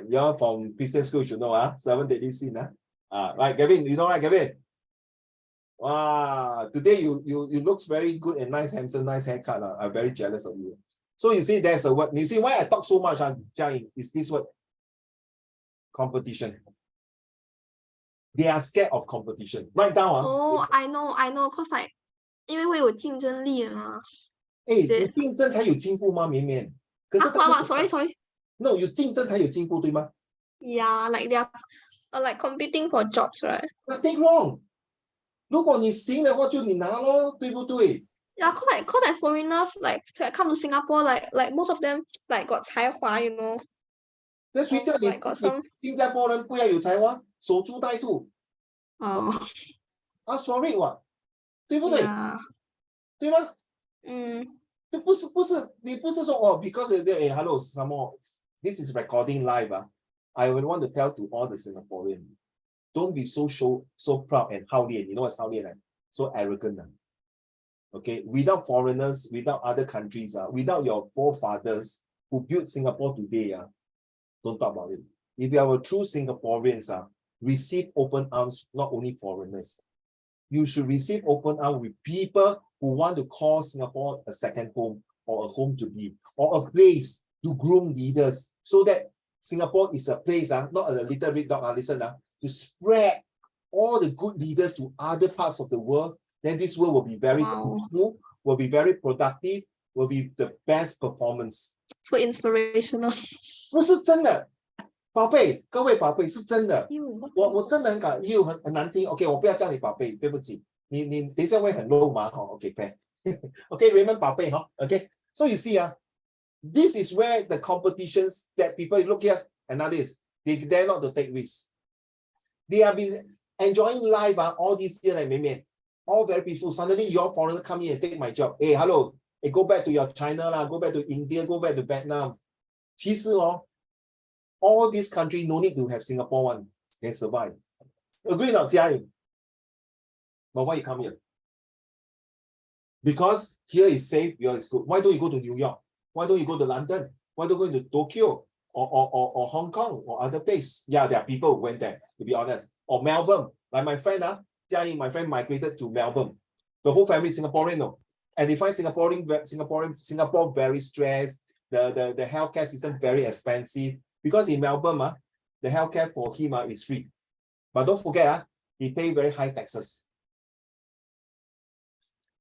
You're from Christian school, you should know, 7 deadly sin. Right, Gavin, you know, right, Gavin? Wow, today you looks very good and nice, handsome, nice haircut. I'm very jealous of you. So you see, there's a word. You see why I talk so much, Jiang, is this word? Competition. They are scared of competition. Write down. Oh, I know, cause like 因为会有竞争力嘛。有竞争才有进步吗？绵绵。可是sorry. No， 有竞争才有进步，对吗？ Yeah, like they are like competing for jobs, right? Nothing wrong。如果你行的话，就你拿咯，对不对？ Yeah, cause like foreigners like come to Singapore, like most of them like got 才华, you know. 那谁叫你 like got some 新加坡人不要有才华，守株待兔？Sorry 哇，对不对？ Yeah. 对吗？嗯。不是，你不是说哦 ，because hello, some more. This is recording live. I would want to tell to all the Singaporeans, don't be so proud and 好脸. You know what's 好脸? So arrogant. Okay, without foreigners, without other countries, without your forefathers who built Singapore today, don't talk about it. If you are a true Singaporeans, receive open arms, not only foreigners. You should receive open arms with people who want to call Singapore a second home or a home to be, or a place to groom leaders, so that Singapore is a place, not a little red dog, listen, to spread all the good leaders to other parts of the world. Then this world will be very peaceful, will be very productive, will be the best performance. So inspirational. 不是真的，宝贝，各位宝贝是真的。我真的很感，很难听。OK， 我不要叫你宝贝，对不起。你等一下会很肉麻哈。OK， Raymond 宝贝哈。OK， so you see this is where the competitions that people look here, and that is they dare not to take risks. They have been enjoying life all these years, like 绵绵 all very peaceful. Suddenly your foreigner come in and take my job. Hey, hello, hey, go back to your China lah, go back to India, go back to Vietnam. 其实all these countries no need to have Singapore one can survive. Agree not, Jia Ying? But why you come here? Because here is safe, here is good. Why don't you go to New York? Why don't you go to London? Why don't you go to Tokyo or Hong Kong or other place? Yeah, there are people who went there, to be honest. Or Melbourne, like my friend, Jia Ying, my friend migrated to Melbourne. The whole family is Singaporean, no? And they find Singapore very stressed. The healthcare system very expensive. Because in Melbourne, the healthcare for him is free. But don't forget, he pay very high taxes.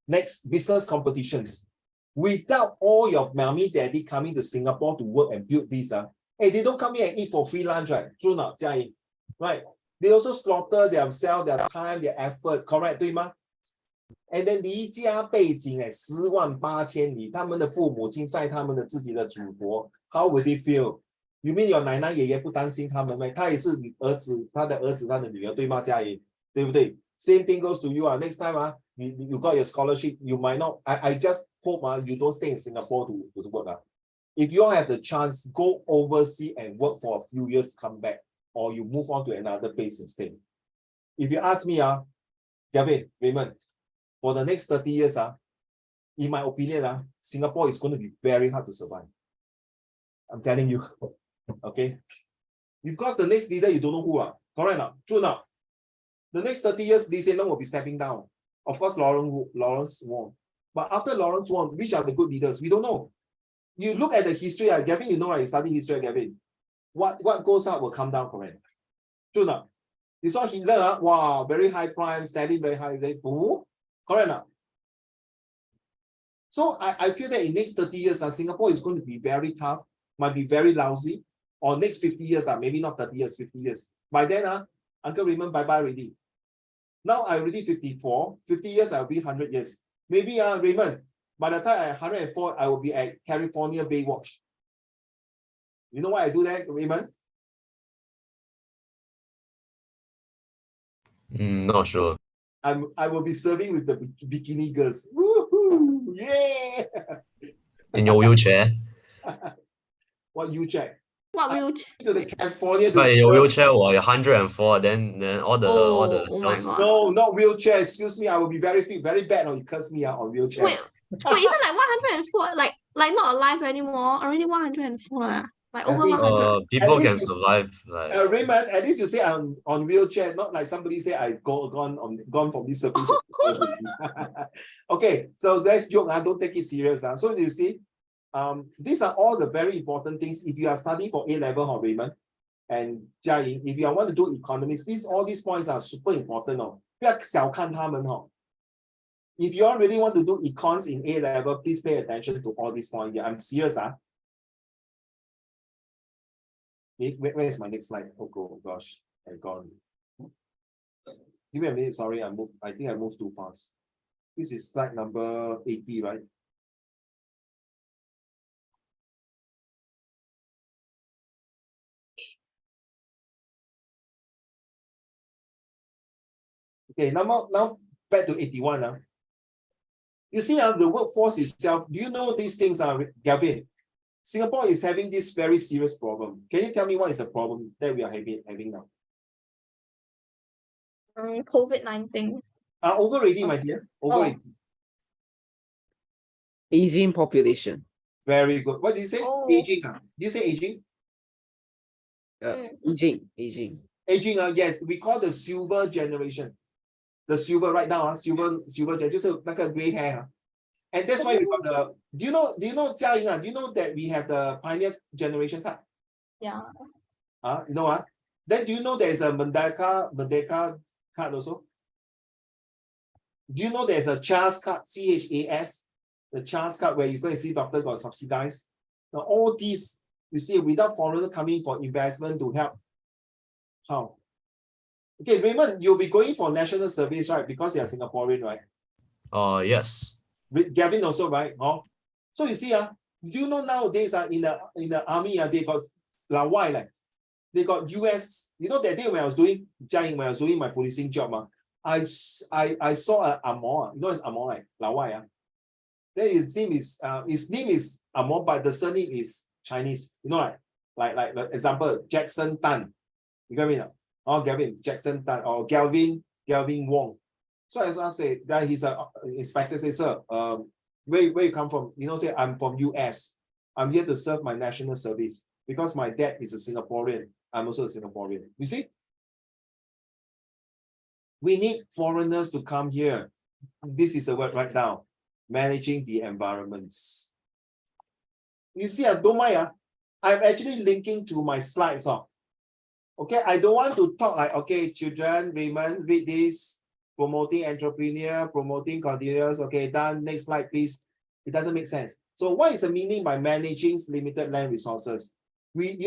Next, business competitions. Without all your mommy, daddy coming to Singapore to work and build this, hey, they don't come here and eat for free lunch, right? True not, Jia Ying? Right? They also slaughter themselves, their time, their effort, correct, 对吗? And then 离家背景10万8千里，他们的父母亲在他们的自己的祖国 ，How would they feel? You mean your 奶奶爷爷不担心他们吗？他也是儿子，他的儿子，他的女儿，对吗？嘉怡，对不对 ？Same thing goes to you. Next time you got your scholarship, you might not. I just hope you don't stay in Singapore to work. If you all have the chance, go overseas and work for a few years, come back, or you move on to another place and stay. If you ask me, Gavin, Raymond, for the next 30 years, in my opinion, Singapore is going to be very hard to survive. I'm telling you. Okay? Because the next leader, you don't know who. Correct now? True now? The next 30 years, Lee Hsien Loong will be stepping down. Of course, Lawrence won. But after Lawrence won, which are the good leaders? We don't know. You look at the history, Gavin, you know, right? You study history, Gavin. What goes up will come down, correct? True not? You saw Hitler, wow, very high prime, steady, very high, correct not? So I feel that in next 30 years, Singapore is going to be very tough, might be very lousy, or next 50 years, maybe not 30 years, 50 years. By then, Uncle Raymond, bye-bye already. Now I'm already 54, 50 years, I'll be 100 years. Maybe, Raymond, by the time I'm 104, I will be at California Baywatch. You know why I do that, Raymond? Not sure. I will be serving with the bikini girls. Woohoo! Yeah! In your wheelchair? What you check? What wheelchair? To the California to But in your serve. wheelchair, well, you're 104, then all the Oh my cells- god. No, not wheelchair. Excuse me. I will be very fit, very bad when you curse me out on wheelchair. Wait, even like 104, like not alive anymore, already 104. Like over I think, 100. people At can least- survive like Raymond, at least you say I'm on wheelchair, not like somebody say I gone from this service. Okay, so let's joke. Don't take it serious. So you see, these are all the very important things. If you are studying for A-level, Raymond and Jia Ying, if you want to do economics, all these points are super important. 不要小看他们. If you all really want to do econs in A-level, please pay attention to all these points. I'm serious. Where is my next slide? Oh gosh, I'm gone. Give me a minute. Sorry, I think I moved too fast. This is slide number 80, right? Okay, now back to 81. You see, the workforce itself, do you know these things are, Gavin? Singapore is having this very serious problem. Can you tell me what is the problem that we are having now? COVID-19. Over already, my dear. Over already. Aging population. Very good. What did you say? Oh. Aging. Did you say aging? Aging. Aging, yes, we call the silver generation. The silver right now, silver just like a gray hair. And that's why we got the. Do you know, Jia Ying, do you know that we have the pioneer generation card? Yeah. You know Then do you know there's a Merdeka card also? Do you know there's a CHAS card, CHAS? The CHAS card where you go and see doctor got subsidized. Now all these, you see, without foreigners coming for investment to help. How? Okay, Raymond, you'll be going for national service, right? Because you're Singaporean, right? yes. Gavin also, right? So you see, do you know nowadays in the army, they got Lawai, like they got US. You know that day when I was doing my policing job, I saw an Amor. You know it's Amor, right? Lawai. Then his name is Amor, but the surname is Chinese. You know, like example, Jackson Tan. You get me now? Gavin, Jackson Tan, or Galvin Wong. So as I say, that he's an inspector, say, sir, where you come from? You know, say, I'm from US. I'm here to serve my national service because my dad is a Singaporean. I'm also a Singaporean. You see? We need foreigners to come here. This is the word right now. Managing the environments. You see, I don't mind. I'm actually linking to my slides. Okay, I don't want to talk like, okay, children, Raymond, read this. Promoting entrepreneur, promoting continuous. Okay, done. Next slide, please. It doesn't make sense. So what is the meaning by managing limited land resources? Gavin, do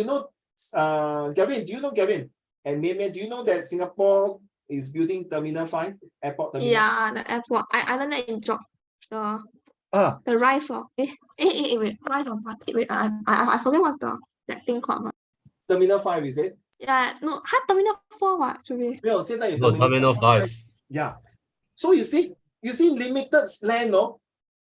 you know Gavin? And Mei, do you know that Singapore is building Terminal 5, airport terminal? Yeah, the airport. I learned that in job. The rise of wait, rise of what? Wait, I forget what's that thing called. Terminal 5, is it? Yeah, no, Terminal 4 what? Should be. 没有，现在有 No, Terminal 5. Yeah. So you see limited land, no?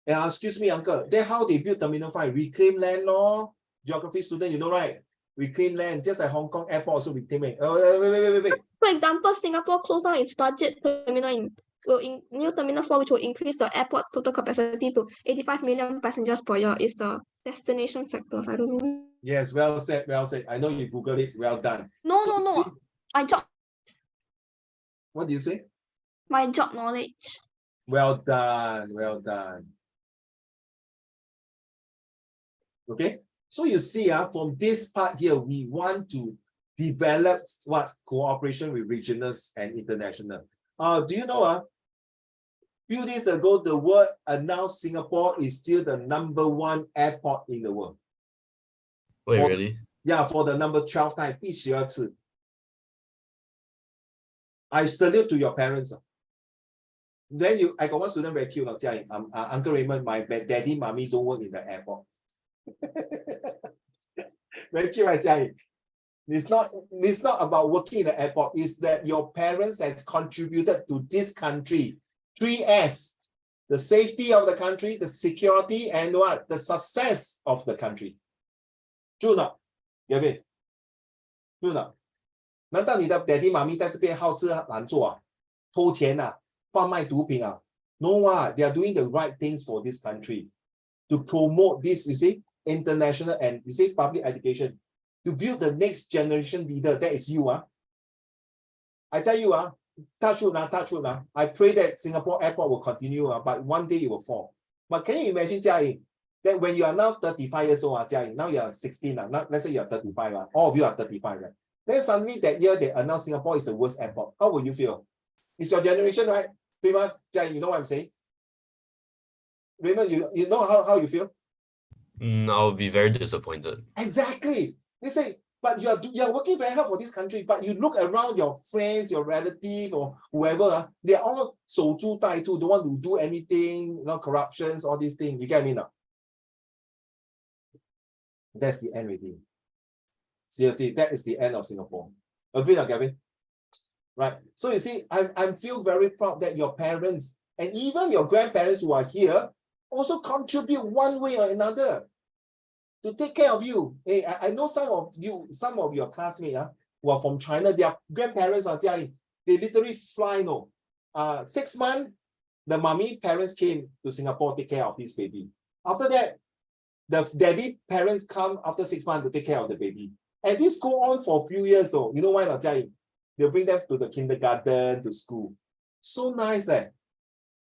Excuse me, uncle. Then how they build Terminal 5? Reclaim land, no? Geography student, you know, right? Reclaim land, just like Hong Kong airport also reclaim it. Wait. For example, Singapore closed down its budget terminal in new Terminal 4, which will increase the airport total capacity to 85 million passengers per year. Is the destination factors. I don't know. Yes, well said. I know you Googled it. Well done. No. I job What do you say? My job knowledge. Well done, well done. Okay, so you see, from this part here, we want to develop what cooperation with regionals and international. Do you know, few days ago, the world announced Singapore is still the #1 airport in the world. Wait, For- really? Yeah, for the number 12 time, 第12次. I salute to your parents. Then I got one student very cute, Uncle Raymond, my daddy, mommy don't work in the airport. Very cute, right, Jia? It's not about working in the airport, it's that your parents has contributed to this country. 3S, the safety of the country, the security, and what? The success of the country. True not? Gavin? True not? 难道你的 daddy 妈咪在这边好吃懒做偷钱贩卖毒品No, they are doing the right things for this country to promote this, you see, international and you see public education, to build the next generation leader. That is you. I tell you, touch wood, I pray that Singapore airport will continue, but one day it will fall. But can you imagine, Jia Ying, that when you are now 35 years old, Jia Ying, now you are 16, now let's say you are 35, all of you are 35, right? Then suddenly that year they announced Singapore is the worst airport. How will you feel? It's your generation, right? Jia Ying, you know what I'm saying? Raymond, you know how you feel? I'll be very disappointed. Exactly. They say, but you're working very hard for this country, but you look around your friends, your relative, or whoever, they're all 守株待兔, don't want to do anything, corruptions, all these things. You get me now? That's the end with you. Seriously, that is the end of Singapore. Agree now, Gavin? Right. So you see, I feel very proud that your parents and even your grandparents who are here also contribute one way or another to take care of you. Hey, I know some of your classmates who are from China, their grandparents are they literally fly, 6 months, the mommy parents came to Singapore to take care of this baby. After that, the daddy parents come after 6 months to take care of the baby. And this go on for a few years though. You know why not, Jia Ying? They'll bring them to the kindergarten, to school. So nice,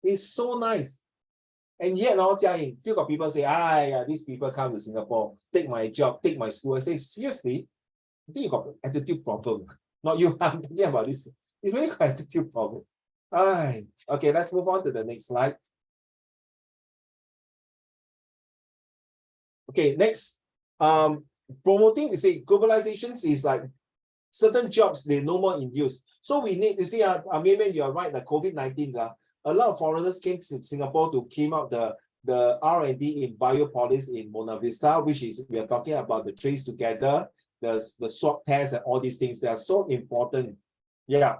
It's so nice. And yet now, Jia Ying, still got people say, these people come to Singapore, take my job, take my school. I say, seriously? I think you got an attitude problem. Not you, I'm talking about this. You really got an attitude problem. Okay, let's move on to the next slide. Okay, next. Promoting, you see, globalization is like certain jobs, they're no more in use. So we need, you see, maybe you are right, the COVID-19, a lot of foreigners came to Singapore to came out the R&D in Biopolis in Mona Vista, which is, we are talking about the trace together, the swab tests and all these things. They are so important. Yeah.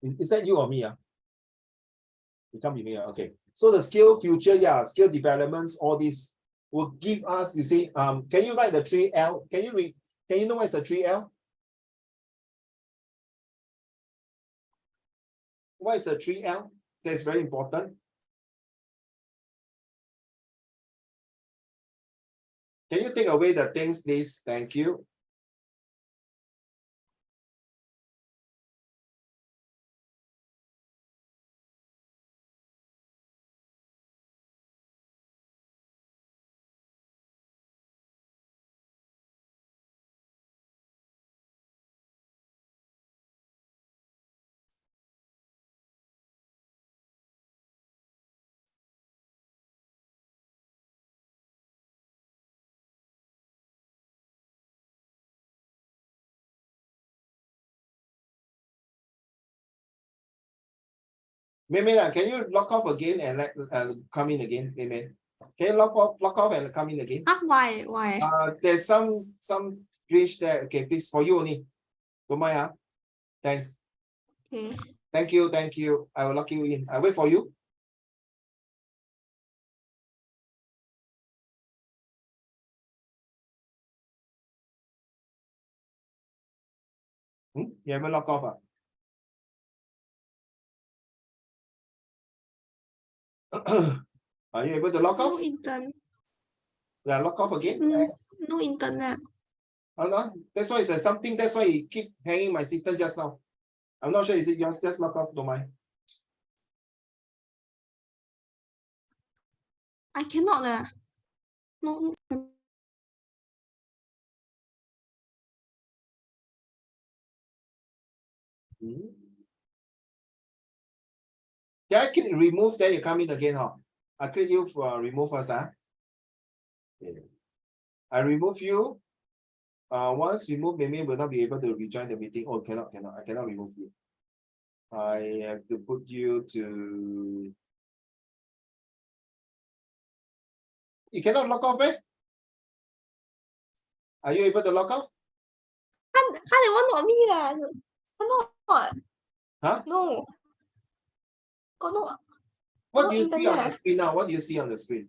Is that you or me? It can't be me. Okay. So the skill future, skill developments, all these will give us, you see, can you write the 3L? Can you know what's the 3L? What is the 3L? That's very important. Can you take away the things, please? Thank you. Mei, can you lock off again and come in again, Mei? Can you lock off and come in again? Why? There's some glitch there. Okay, please, for you only. Don't mind, Thanks. Okay. Thank you. I will lock you in. I wait for you. You haven't lock off. Are you able to lock No off? internet. Yeah, lock off again. No internet. Oh, no, that's why there's something, that's why you keep hanging my sister just now. I'm not sure, is it yours? Just knock off, don't mind. I cannot. No. Can I click remove, then you come in again, huh? I click you for remove first, huh? Okay. I remove you. Once removed, maybe will not be able to rejoin the meeting. Oh, cannot. I cannot remove you. I have to put you to. You cannot log off, eh? Are you able to log off? That one not me lah. Cannot. Huh? No. Got no. What No do you see on the internet. screen now? What do you see on the screen?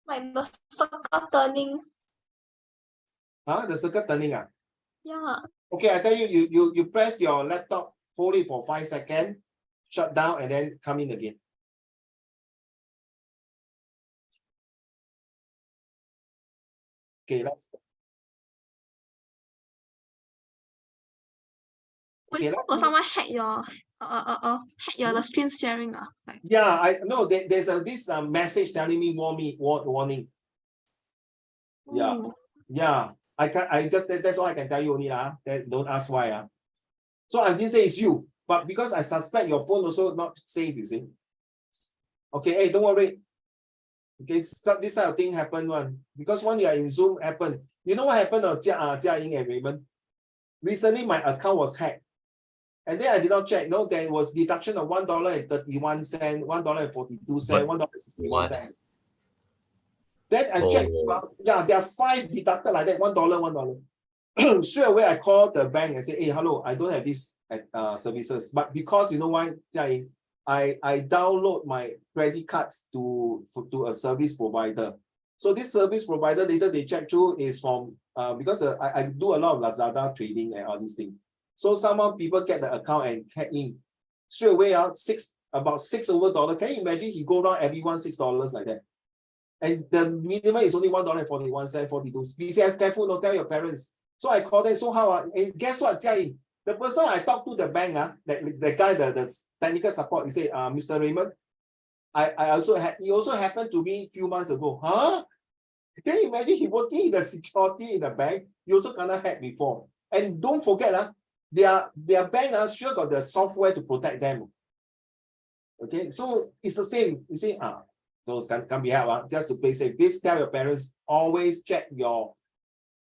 Like the circle turning. Huh? The circle turning, ah? Yeah. Okay, I tell you, you press your laptop, hold it for 5 seconds, shut down, and then come in again. Okay, let's. Wait, Okay, so someone hack your the screen sharing like. Yeah, I know there's this message telling me warning. Yeah. Oh. Yeah, I just that's all I can tell you only lah. Don't ask why. So I didn't say it's you, but because I suspect your phone also not safe, you see. Okay, hey, don't worry. Okay, so this kind of thing happen one because when you are in Zoom happen. You know what happened to Jia Ying and Raymond? Recently my account was hacked. And then I did not check. No, there was deduction of $1.31, $1.42, $1.61. Then I checked, yeah, there are 5 deducted like that, $1. Straight away, I called the bank and said, hey, hello, I don't have these services. But because you know why, Jia, I download my credit cards to a service provider. So this service provider, later they check through is from, because I do a lot of Lazada trading and all these things. So somehow people get the account and hack in. Straight away, about $6 over. Can you imagine he go around everyone $6 like that? And the minimum is only $1.41, 42. Be careful, don't tell your parents. So I called them. So how? And guess what, Jia Ying? The person I talked to the bank, the guy, the technical support, he said, Mr. Raymond, he also happened to me a few months ago. Huh? Can you imagine he working in the security in the bank? He also kind of hacked before. And don't forget, their bank sure got the software to protect them. Okay, so it's the same. You see, those can be helped. Just to play safe, please tell your parents always check your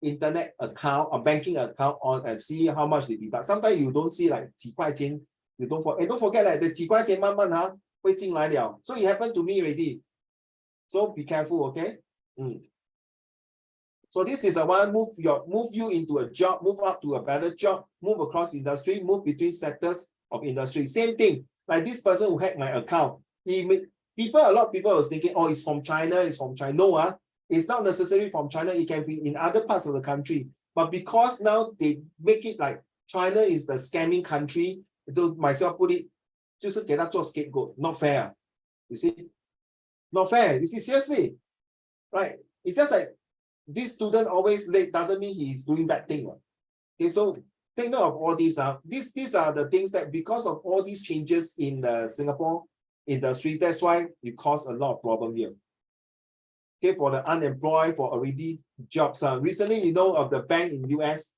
internet account or banking account on and see how much they deduct. Sometimes you don't see like 几块钱, you don't forget like the 几块钱慢慢会进来了. So it happened to me already. So be careful, okay? So this is the one move you into a job, move up to a better job, move across industry, move between sectors of industry. Same thing. Like this person who hacked my account, a lot of people was thinking, oh, it's from China, No, it's not necessarily from China. It can be in other parts of the country. But because now they make it like China is the scamming country, myself put it, 就是给他做 scapegoat, not fair. You see, not fair. You see, seriously, right? It's just like this student always late doesn't mean he's doing bad thing. Okay, so take note of all these. These are the things that because of all these changes in the Singapore industry, that's why it caused a lot of problem here. Okay, for the unemployed, for already jobs. Recently, you know of the bank in US,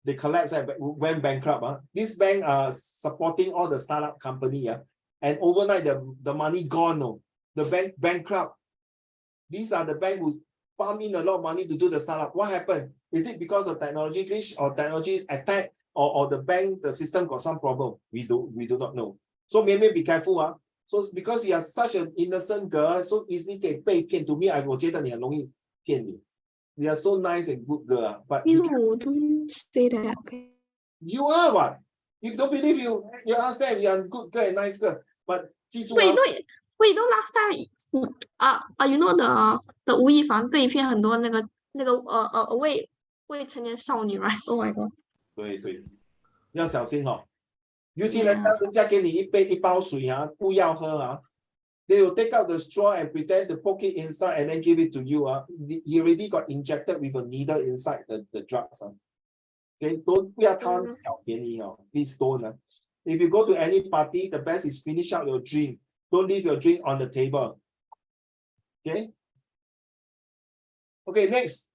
they collapsed and went bankrupt. This bank are supporting all the startup company. And overnight the money gone. No. The bank bankrupt. These are the bank who pump in a lot of money to do the startup. What happened? Is it because of technology glitch or technology attack or the bank, the system got some problem? We do not know. So maybe be careful. So because you are such an innocent girl, so easily 可以被骗. To me, 我觉得你很容易骗你. You are so nice and good girl, but You don't say that. Okay. you are what? You don't believe you ask them you are a good girl and nice girl, but 记住 Wait, no, last time, you know the 吴亦凡被骗很多那个未成年少女 right? Oh my god. 对，要小心。尤其人家给你一包水不要喝 They will take out the straw and pretend to poke it inside and then give it to you. He already got injected with a needle inside the drugs. Okay, don't please don't. If you go to any party, the best is finish out your drink. Don't leave your drink on the table. Okay. Okay, next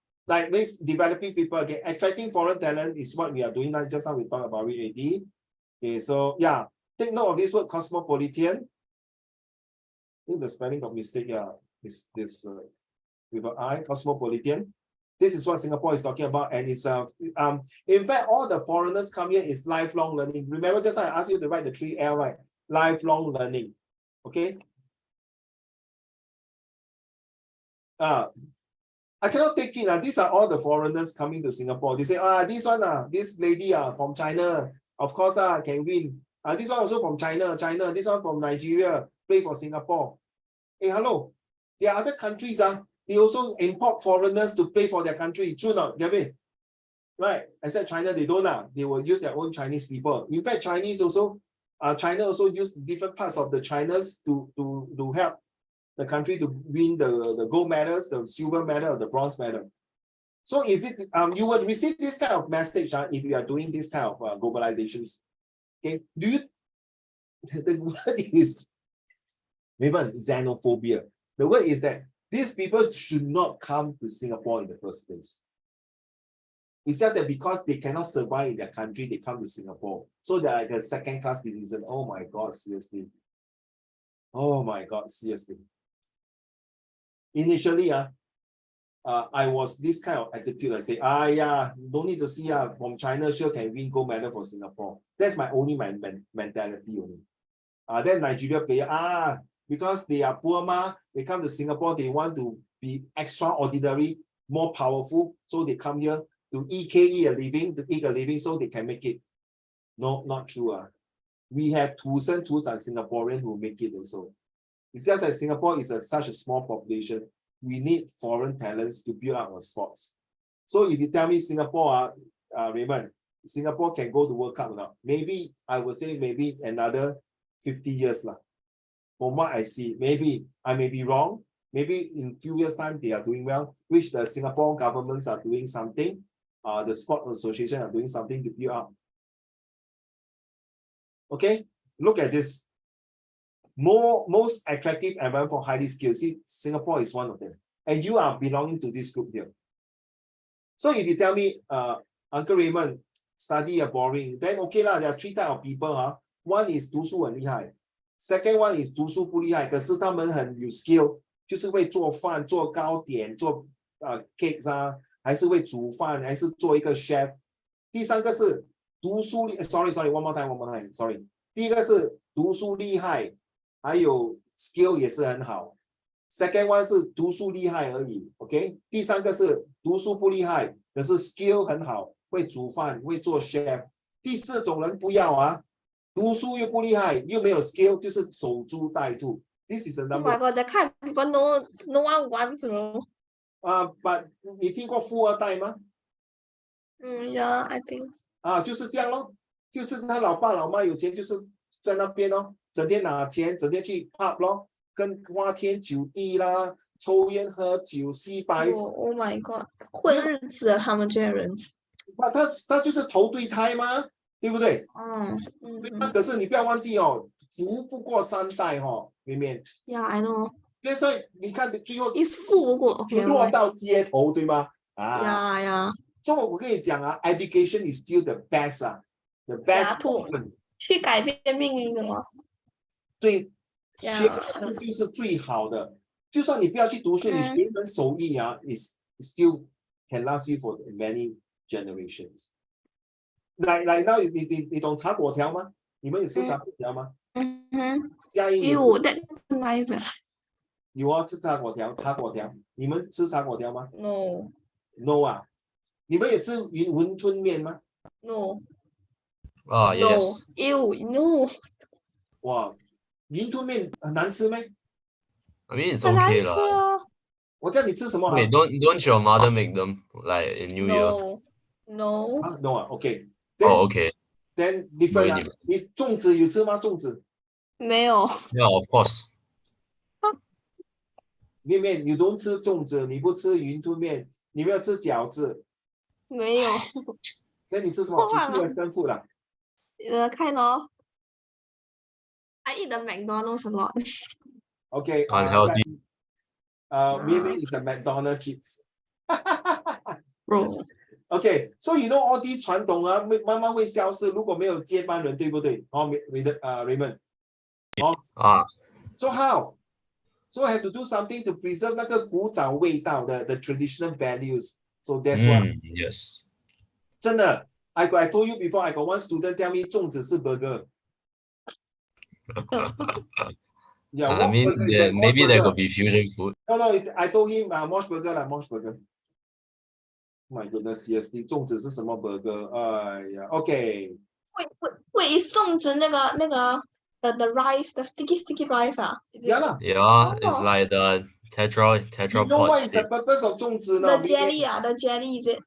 developing people. Okay, attracting foreign talent is what we are doing now. Just now we talked about it already. Okay, so yeah, take note of this word cosmopolitan. I think the spelling got mistake. Yeah, this with an I, cosmopolitan. This is what Singapore is talking about, and it's in fact all the foreigners come here is lifelong learning. Remember, just now I asked you to write the 3L, right? Lifelong learning. Okay. I cannot take it. These are all the foreigners coming to Singapore. They say, this one, this lady from China, of course, can win. This one also from China, this one from Nigeria, play for Singapore. Hey, hello. There are other countries, they also import foreigners to play for their country. True not, Gavin? Right. Except China, they don't. They will use their own Chinese people. In fact, China also use different parts of the Chinas to help the country to win the gold medals, the silver medal, or the bronze medal. So is it you will receive this kind of message if you are doing this kind of globalizations? Okay, do you the word is even xenophobia. The word is that these people should not come to Singapore in the first place. It's just that because they cannot survive in their country, they come to Singapore. So they're like a second-class citizen. Oh my God, seriously. Oh my God, seriously. Initially, I was this kind of attitude. I say, yeah, don't need to see from China, sure can win gold medal for Singapore. That's my only mentality only. Then Nigeria player, because they are poor they come to Singapore, they want to be extraordinary, more powerful, so they come here to eat a living, so they can make it. No, not true. We have Tusan Singaporean who make it also. It's just that Singapore is such a small population. We need foreign talents to build up our sports. So if you tell me Singapore, Raymond, Singapore can go to World Cup now. Maybe I would say maybe another 50 years. From what I see, maybe I may be wrong. Maybe in a few years' time they are doing well, which the Singapore governments are doing something. The sport association are doing something to build up. Okay, look at this. Most attractive environment for highly skilled. See, Singapore is one of them. And you are belonging to this group here. So if you tell me, Uncle Raymond, study are boring, then okay there are three types of people. One is 读书很厉害 ，second one is 读书不厉害，可是他们很有 skill， 就是会做饭、做糕点、做cakes还是会煮饭，还是做一个 chef。第三个是读书，sorry，one more time，sorry。第一个是读书厉害。还有 skill 也是很好 ，second one 是读书厉害而已 ，OK。第三个是读书不厉害，可是 skill 很好，会煮饭，会做 chef。第四种人不要读书又不厉害，又没有 skill， 就是守株待兔。This is a number. Oh my God, the kind of people no one wants to. But 你听过富二代吗？Yeah, I think. 就是这样咯，就是他老爸老妈有钱，就是在那边咯。整天拿钱，整天去 pub 咯，跟花天酒地啦，抽烟喝酒，吸白。Oh my God， 混日子他们这些人。他就是投对胎吗？对不对？可是你不要忘记福不过三代里面。Yeah, I know。所以你看最后一富不过，落到街头，对吗？Yeah。所以我跟你讲education is still the best，the best。去改变命运的吗？对，学这就是最好的。就算你不要去读书，你学一门手艺is still can last you for many generations。来到你懂茶粿条吗？你们有吃茶粿条吗？嘉义有吃茶粿条，你们吃茶粿条吗 ？No 你们有吃云吞面吗 ？No。Yes。No。哇。云吞面很难吃吗 I mean it's okay 啦。我叫你吃什么？Wait, don't your mother make them like in New Year? No. No. Okay. Okay. Then different 你粽子有吃吗？粽子？没有。Yeah, of course. 面面 you don't 吃粽子，你不吃云吞面，你没有吃饺子，没有，那你吃什么？你吃忘了。 Western food 啦。kind of. I eat the McDonald's a lot. Okay, Unhealthy. Mean is a McDonald kids. Bro. Okay, so you know all these 传统啊，慢慢会消失，如果没有接班人，对不对？哦，Raymond。Ah, So how? So I have to do something to preserve 那个古早味道的 the traditional values. So that's why. yes. 真的 I told you before, I got one student tell me 粽子是 burger. Yeah, I what mean, burger is that? maybe there Mosh could be fusion food. No, I told him Mosh burger lah, Mosh burger. My goodness, seriously, 粽子是什么 burger? Okay. Wait, is 粽子那个 the rice, the sticky rice ah? Is it? Yeah lah. Yeah, it's Oh. like the You know tetrapod what is the shape. purpose of 粽子 The now? jelly ah, the jelly is it?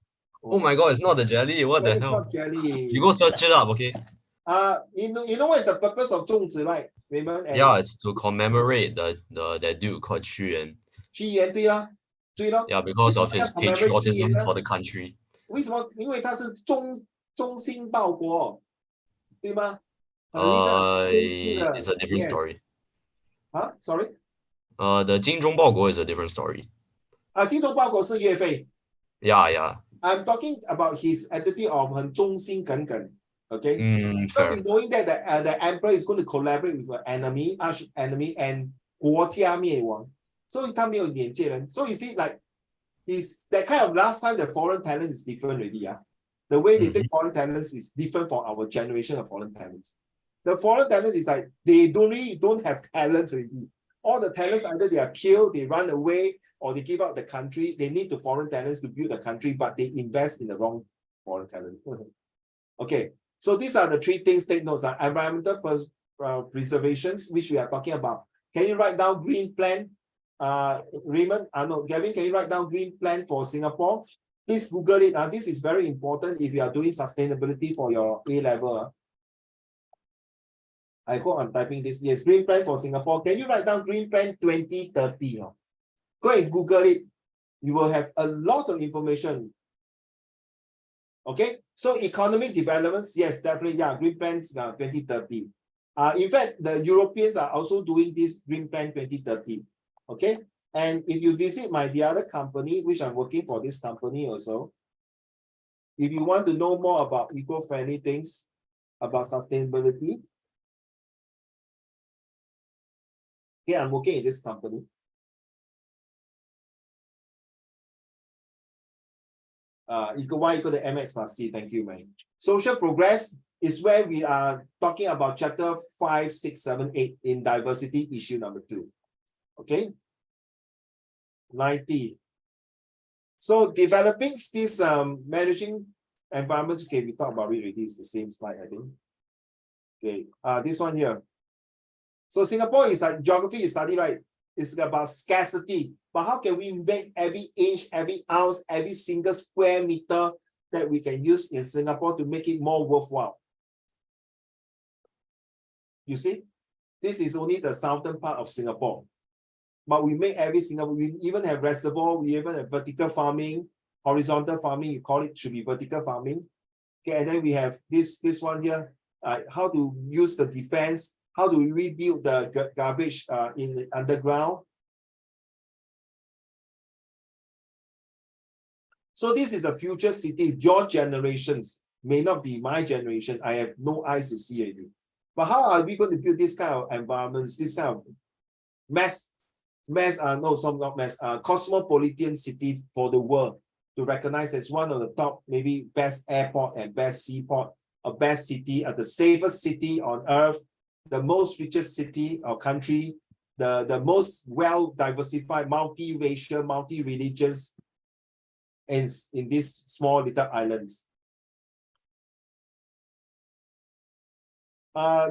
Oh my god, it's not the jelly. What the That is hell? not jelly. You go search it up, okay? You know what is the purpose of 粽子, right? Raymond? Yeah, it's to commemorate that dude called Xu Yuan. 屈原对啦，对咯。 Yeah, because of 为什么要 his commemorate 屈原 patriotism 呢？ for the country. 为什么？因为他是忠心报国，对吗？It's a different Yes. story. Sorry. The 精忠报国 is a different story. 精忠报国是岳飞。 Yeah. I'm talking about his attitude of 很忠心耿耿。Okay. Because Fair. in knowing that the emperor is going to collaborate with an enemy, arch enemy, and 国家灭亡，所以他没有眼界人。So you see, like, is that kind of last time the foreign talent is different already. Yeah, the way they take foreign talents is different from our generation of foreign talents. The foreign talents is like they don't have talents already. All the talents either they are killed, they run away, or they give up the country. They need the foreign talents to build the country, but they invest in the wrong foreign talent. Okay, so these are the three things. Take notes. Environmental preservations, which we are talking about. Can you write down green plan? Raymond, no, Gavin, can you write down green plan for Singapore? Please Google it. This is very important if you are doing sustainability for your A level. I hope I'm typing this. Yes, green plan for Singapore. Can you write down green plan 2030? Go and Google it. You will have a lot of information. Okay, so economic developments, yes, definitely, yeah, green plans 2030. In fact, the Europeans are also doing this green plan 2030. Okay, and if you visit the other company, which I'm working for this company also, if you want to know more about eco-friendly things, about sustainability, okay, I'm working in this company. Equal to MX plus C. Thank you, man. Social progress is where we are talking about chapter 5, 6, 7, 8 in diversity issue number 2. Okay. 90. So developing this managing environments. Okay, we talked about it already. It's the same slide, I think. Okay, this one here. So Singapore is like geography you study, right? It's about scarcity. But how can we make every inch, every ounce, every single square meter that we can use in Singapore to make it more worthwhile? You see, this is only the southern part of Singapore. But we make every single, we even have reservoir, we even have vertical farming, horizontal farming, you call it, should be vertical farming. Okay, and then we have this one here, how to use the defense, how do we rebuild the garbage in the underground. So this is a future city. Your generations may not be my generation. I have no eyes to see it. But how are we going to build this kind of environments, this kind of cosmopolitan city for the world to recognize as one of the top, maybe best airport and best seaport, a best city, the safest city on earth, the most richest city or country, the most well-diversified, multi-racial, multi-religious in these small little islands.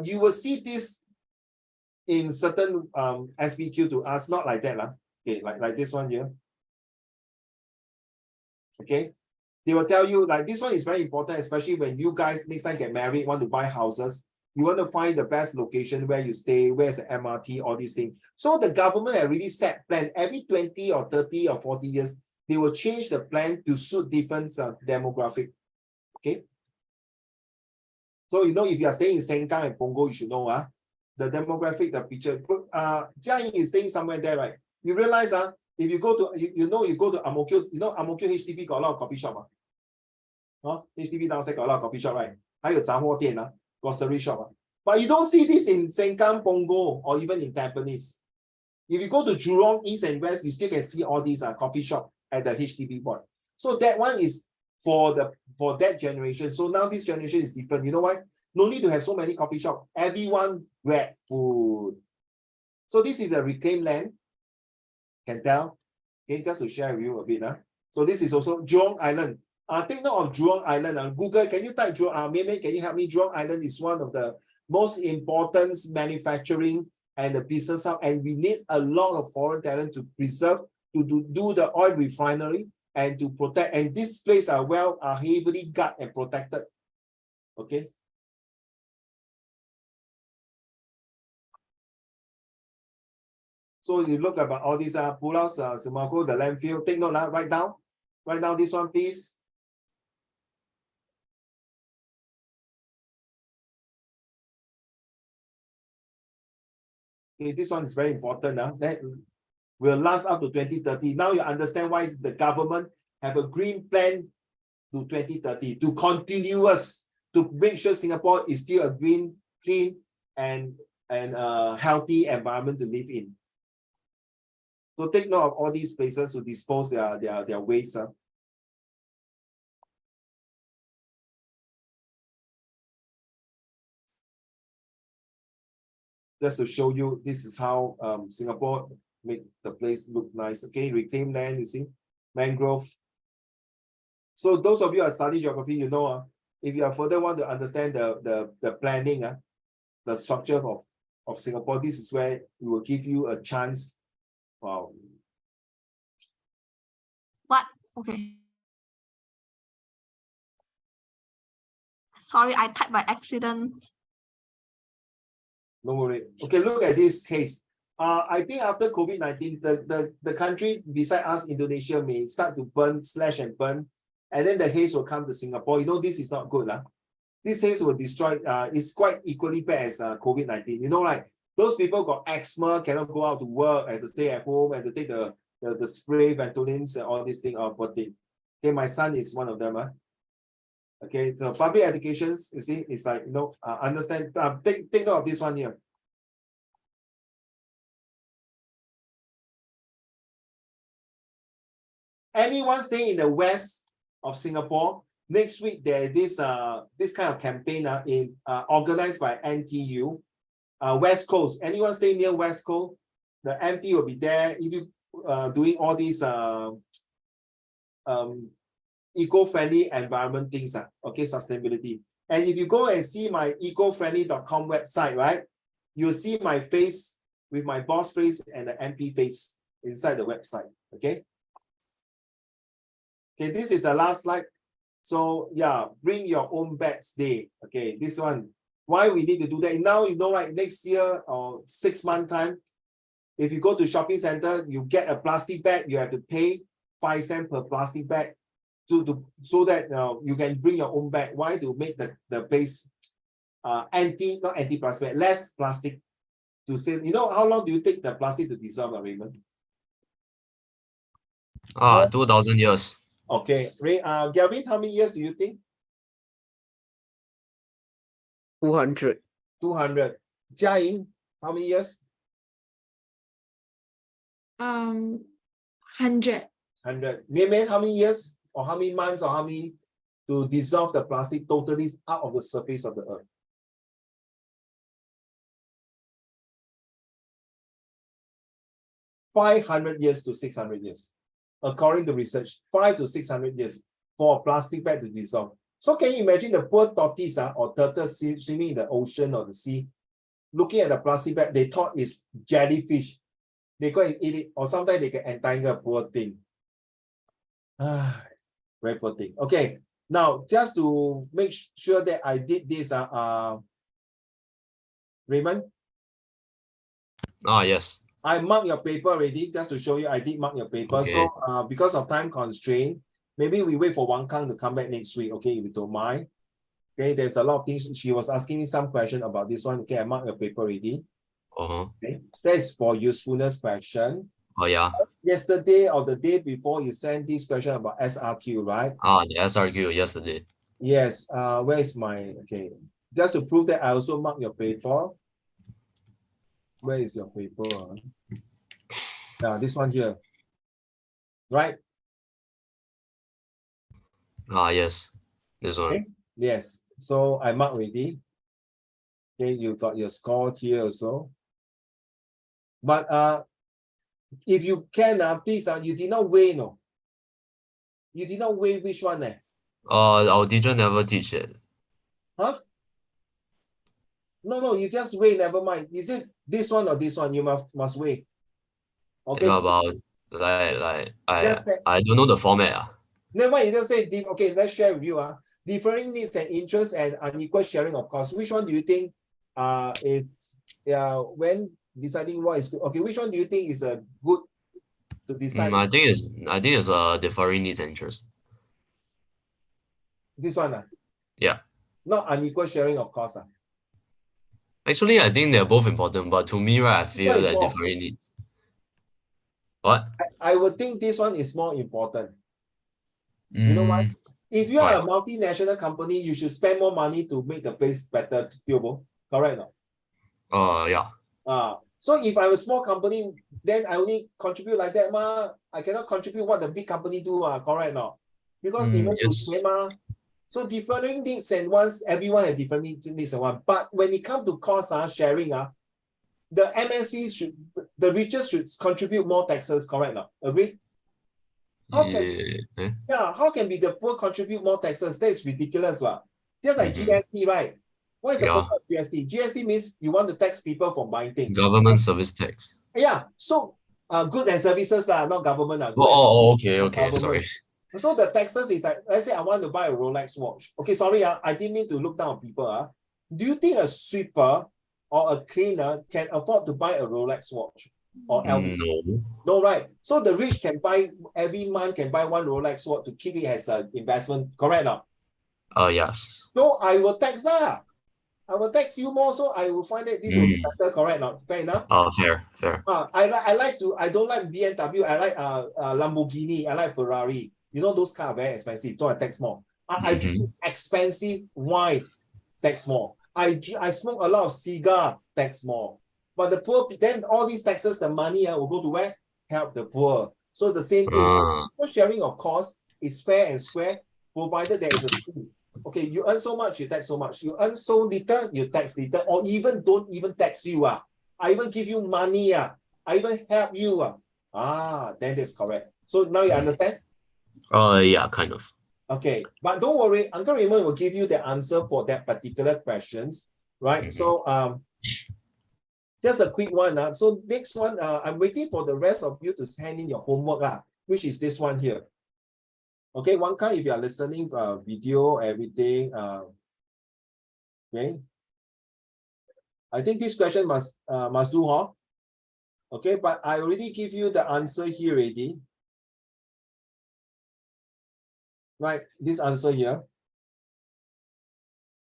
You will see this in certain SPQ to us, not like that. Okay, like this one here. Okay, they will tell you like this one is very important, especially when you guys next time get married, want to buy houses. You want to find the best location where you stay, where's the MRT, all these things. So the government had really set plan every 20 or 30 or 40 years, they will change the plan to suit different demographic. Okay. So you know, if you are staying in Sengkang and Punggol, you should know the demographic, the picture. Jiaying is staying somewhere there, right? You realize if you go to you go to Ang Mo Kio, you know Ang Mo Kio HDB got a lot of coffee shop. HDB downstairs got a lot of coffee shop, right? 还有杂货店 grocery shop. But you don't see this in Sengkang, Punggol, or even in Tampines. If you go to Jurong East and West, you still can see all these coffee shop at the HDB board. So that one is for that generation. So now this generation is different. You know why? No need to have so many coffee shops. Everyone grab food. So this is a reclaimed land. Can tell. Okay, just to share with you a bit. So this is also Jurong Island. Take note of Jurong Island. Google, can you type Jurong? Maybe can you help me? Jurong Island is one of the most important manufacturing and the business hub, and we need a lot of foreign talent to preserve, to do the oil refinery and to protect. And this place are heavily guarded and protected. Okay. So you look about all these Pulaus, Semakau, the landfill. Take note, write down this one, please. Okay, this one is very important. That will last up to 2030. Now you understand why the government have a green plan to 2030 to continuous to make sure Singapore is still a green, clean, and healthy environment to live in. So take note of all these places to dispose their waste. Just to show you, this is how Singapore make the place look nice. Okay, reclaim land, you see, mangrove. So those of you who study geography, you know, if you further want to understand the planning, the structure of Singapore, this is where we will give you a chance. Wow. What? Okay. Sorry, I typed by accident. No worry. Okay, look at this case. I think after COVID-19, the country beside us, Indonesia, may start to slash and burn, and then the haze will come to Singapore. You know, this is not good. This haze will destroy, it's quite equally bad as COVID-19. You know, right? Those people got asthma, cannot go out to work, have to stay at home, and to take the spray, Ventolins, and all these things. Okay, my son is one of them. Okay, so public educations, you see, it's like, you know, understand, take note of this one here. Anyone staying in the west of Singapore, next week there is this kind of campaign organized by NTU, West Coast. Anyone staying near West Coast, the MP will be there. If you doing all these eco-friendly environment things, okay, sustainability. And if you go and see my ecofriendly.com website, right, you'll see my face with my boss face and the MP face inside the website. Okay. Okay, this is the last slide. So yeah, bring your own bags day. Okay, this one. Why we need to do that? Now you know, right? Next year or 6 month time, if you go to shopping center, you get a plastic bag, you have to pay 5 cents per plastic bag. So that you can bring your own bag. Why? To make the place not anti-plastic, less plastic to save. You know, how long do you take the plastic to dissolve, Raymond? 2,000 years. Okay, Gavin, how many years do you think? 200. 200. Jiaying, how many years? 100. 100. Maybe how many years or how many months or how many to dissolve the plastic totally out of the surface of the earth? 500 years to 600 years. According to research, 500 to 600 years for a plastic bag to dissolve. So can you imagine the poor tortoise or turtle swimming in the ocean or the sea, looking at the plastic bag, they thought it's jellyfish. They go and eat it, or sometimes they get entangled, poor thing. Very poor thing. Okay, now just to make sure that I did this, Raymond, Ah, yes. I marked your paper already, just to show you I did mark your paper. Okay. So because of time constraint, maybe we wait for Wang Kang to come back next week, okay, if you don't mind. Okay, there's a lot of things. She was asking me some question about this one. Okay, I marked your paper already. Uh-huh. Okay, that's for usefulness question. Oh, yeah. Yesterday or the day before, you sent this question about SRQ, right? Ah, the SRQ yesterday. Yes. Where is my, okay, just to prove that I also mark your paper. Where is your paper? Yeah, this one here. Right? Ah, yes. This one. Okay. Yes. So I mark already. Okay, you got your score here also. But if you can, please, you did not weigh, no. You did not weigh which one, eh? Our teacher never teach it. Huh? No, you just weigh, never mind. Is it this one or this one? You must weigh. Okay. It's about like Just that, I don't know the format. never mind, you just say, okay, let's share with you. Differing needs and interests and unequal sharing of costs. Which one do you think is when deciding what is good? Okay, which one do you think is a good to decide? I think it's differing needs and interest. This one, Yeah. not unequal sharing of costs. Actually, I think they're both important, but to me, right, I feel What is that more? differing needs. What? I would think this one is more important. You know why? If you are a multinational company, you should spend more money to make the place better, correct? No? Yeah. So if I'm a small company, then I only contribute like that, ma. I cannot contribute what the big company do, correct? No? Because Yes. so differing needs and wants, everyone has different needs and wants. But when it comes to cost sharing, the MNCs the richest should contribute more taxes, correct? No? Agree? How can be the poor contribute more taxes? That is ridiculous, just like GST, right? What is the purpose of GST? GST means you want to tax people for buying things. Government service tax. Yeah, so goods and services, not government. Okay, sorry. So the taxes is like, let's say I want to buy a Rolex watch. Okay, sorry, I didn't mean to look down on people. Do you think a sweeper or a cleaner can afford to buy a Rolex watch or LV? No, right? So the rich can buy every month, can buy one Rolex watch to keep it as an investment, correct? Yes. So I will tax that. I will tax you more, so I will find that this will be better, correct? Fair enough. Fair. I don't like BMW. I like Lamborghini. I like Ferrari. You know those cars are very expensive. So I tax more. I drink expensive wine, tax more. I smoke a lot of cigar, tax more. But the poor, then all these taxes, the money will go to where? Help the poor. So the same thing. Sharing of costs is fair and square, provided there is a fee. Okay, you earn so much, you tax so much. You earn so little, you tax little, or even don't even tax you. I even give you money. I even help you. Then that's correct. So now you understand? Yeah, kind of. Okay, but don't worry, Uncle Raymond will give you the answer for that particular questions, right? So just a quick one. So next one, I'm waiting for the rest of you to send in your homework, which is this one here. Okay, Wangka, if you are listening, video, everything, okay. I think this question must do, huh? Okay, but I already give you the answer here already. Right, this answer here.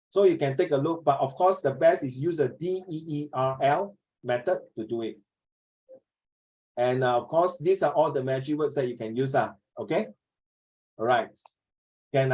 So you can take a look, but of course, the best is use a DEERL method to do it. And of course, these are all the magic words that you can use. Okay, all right. Can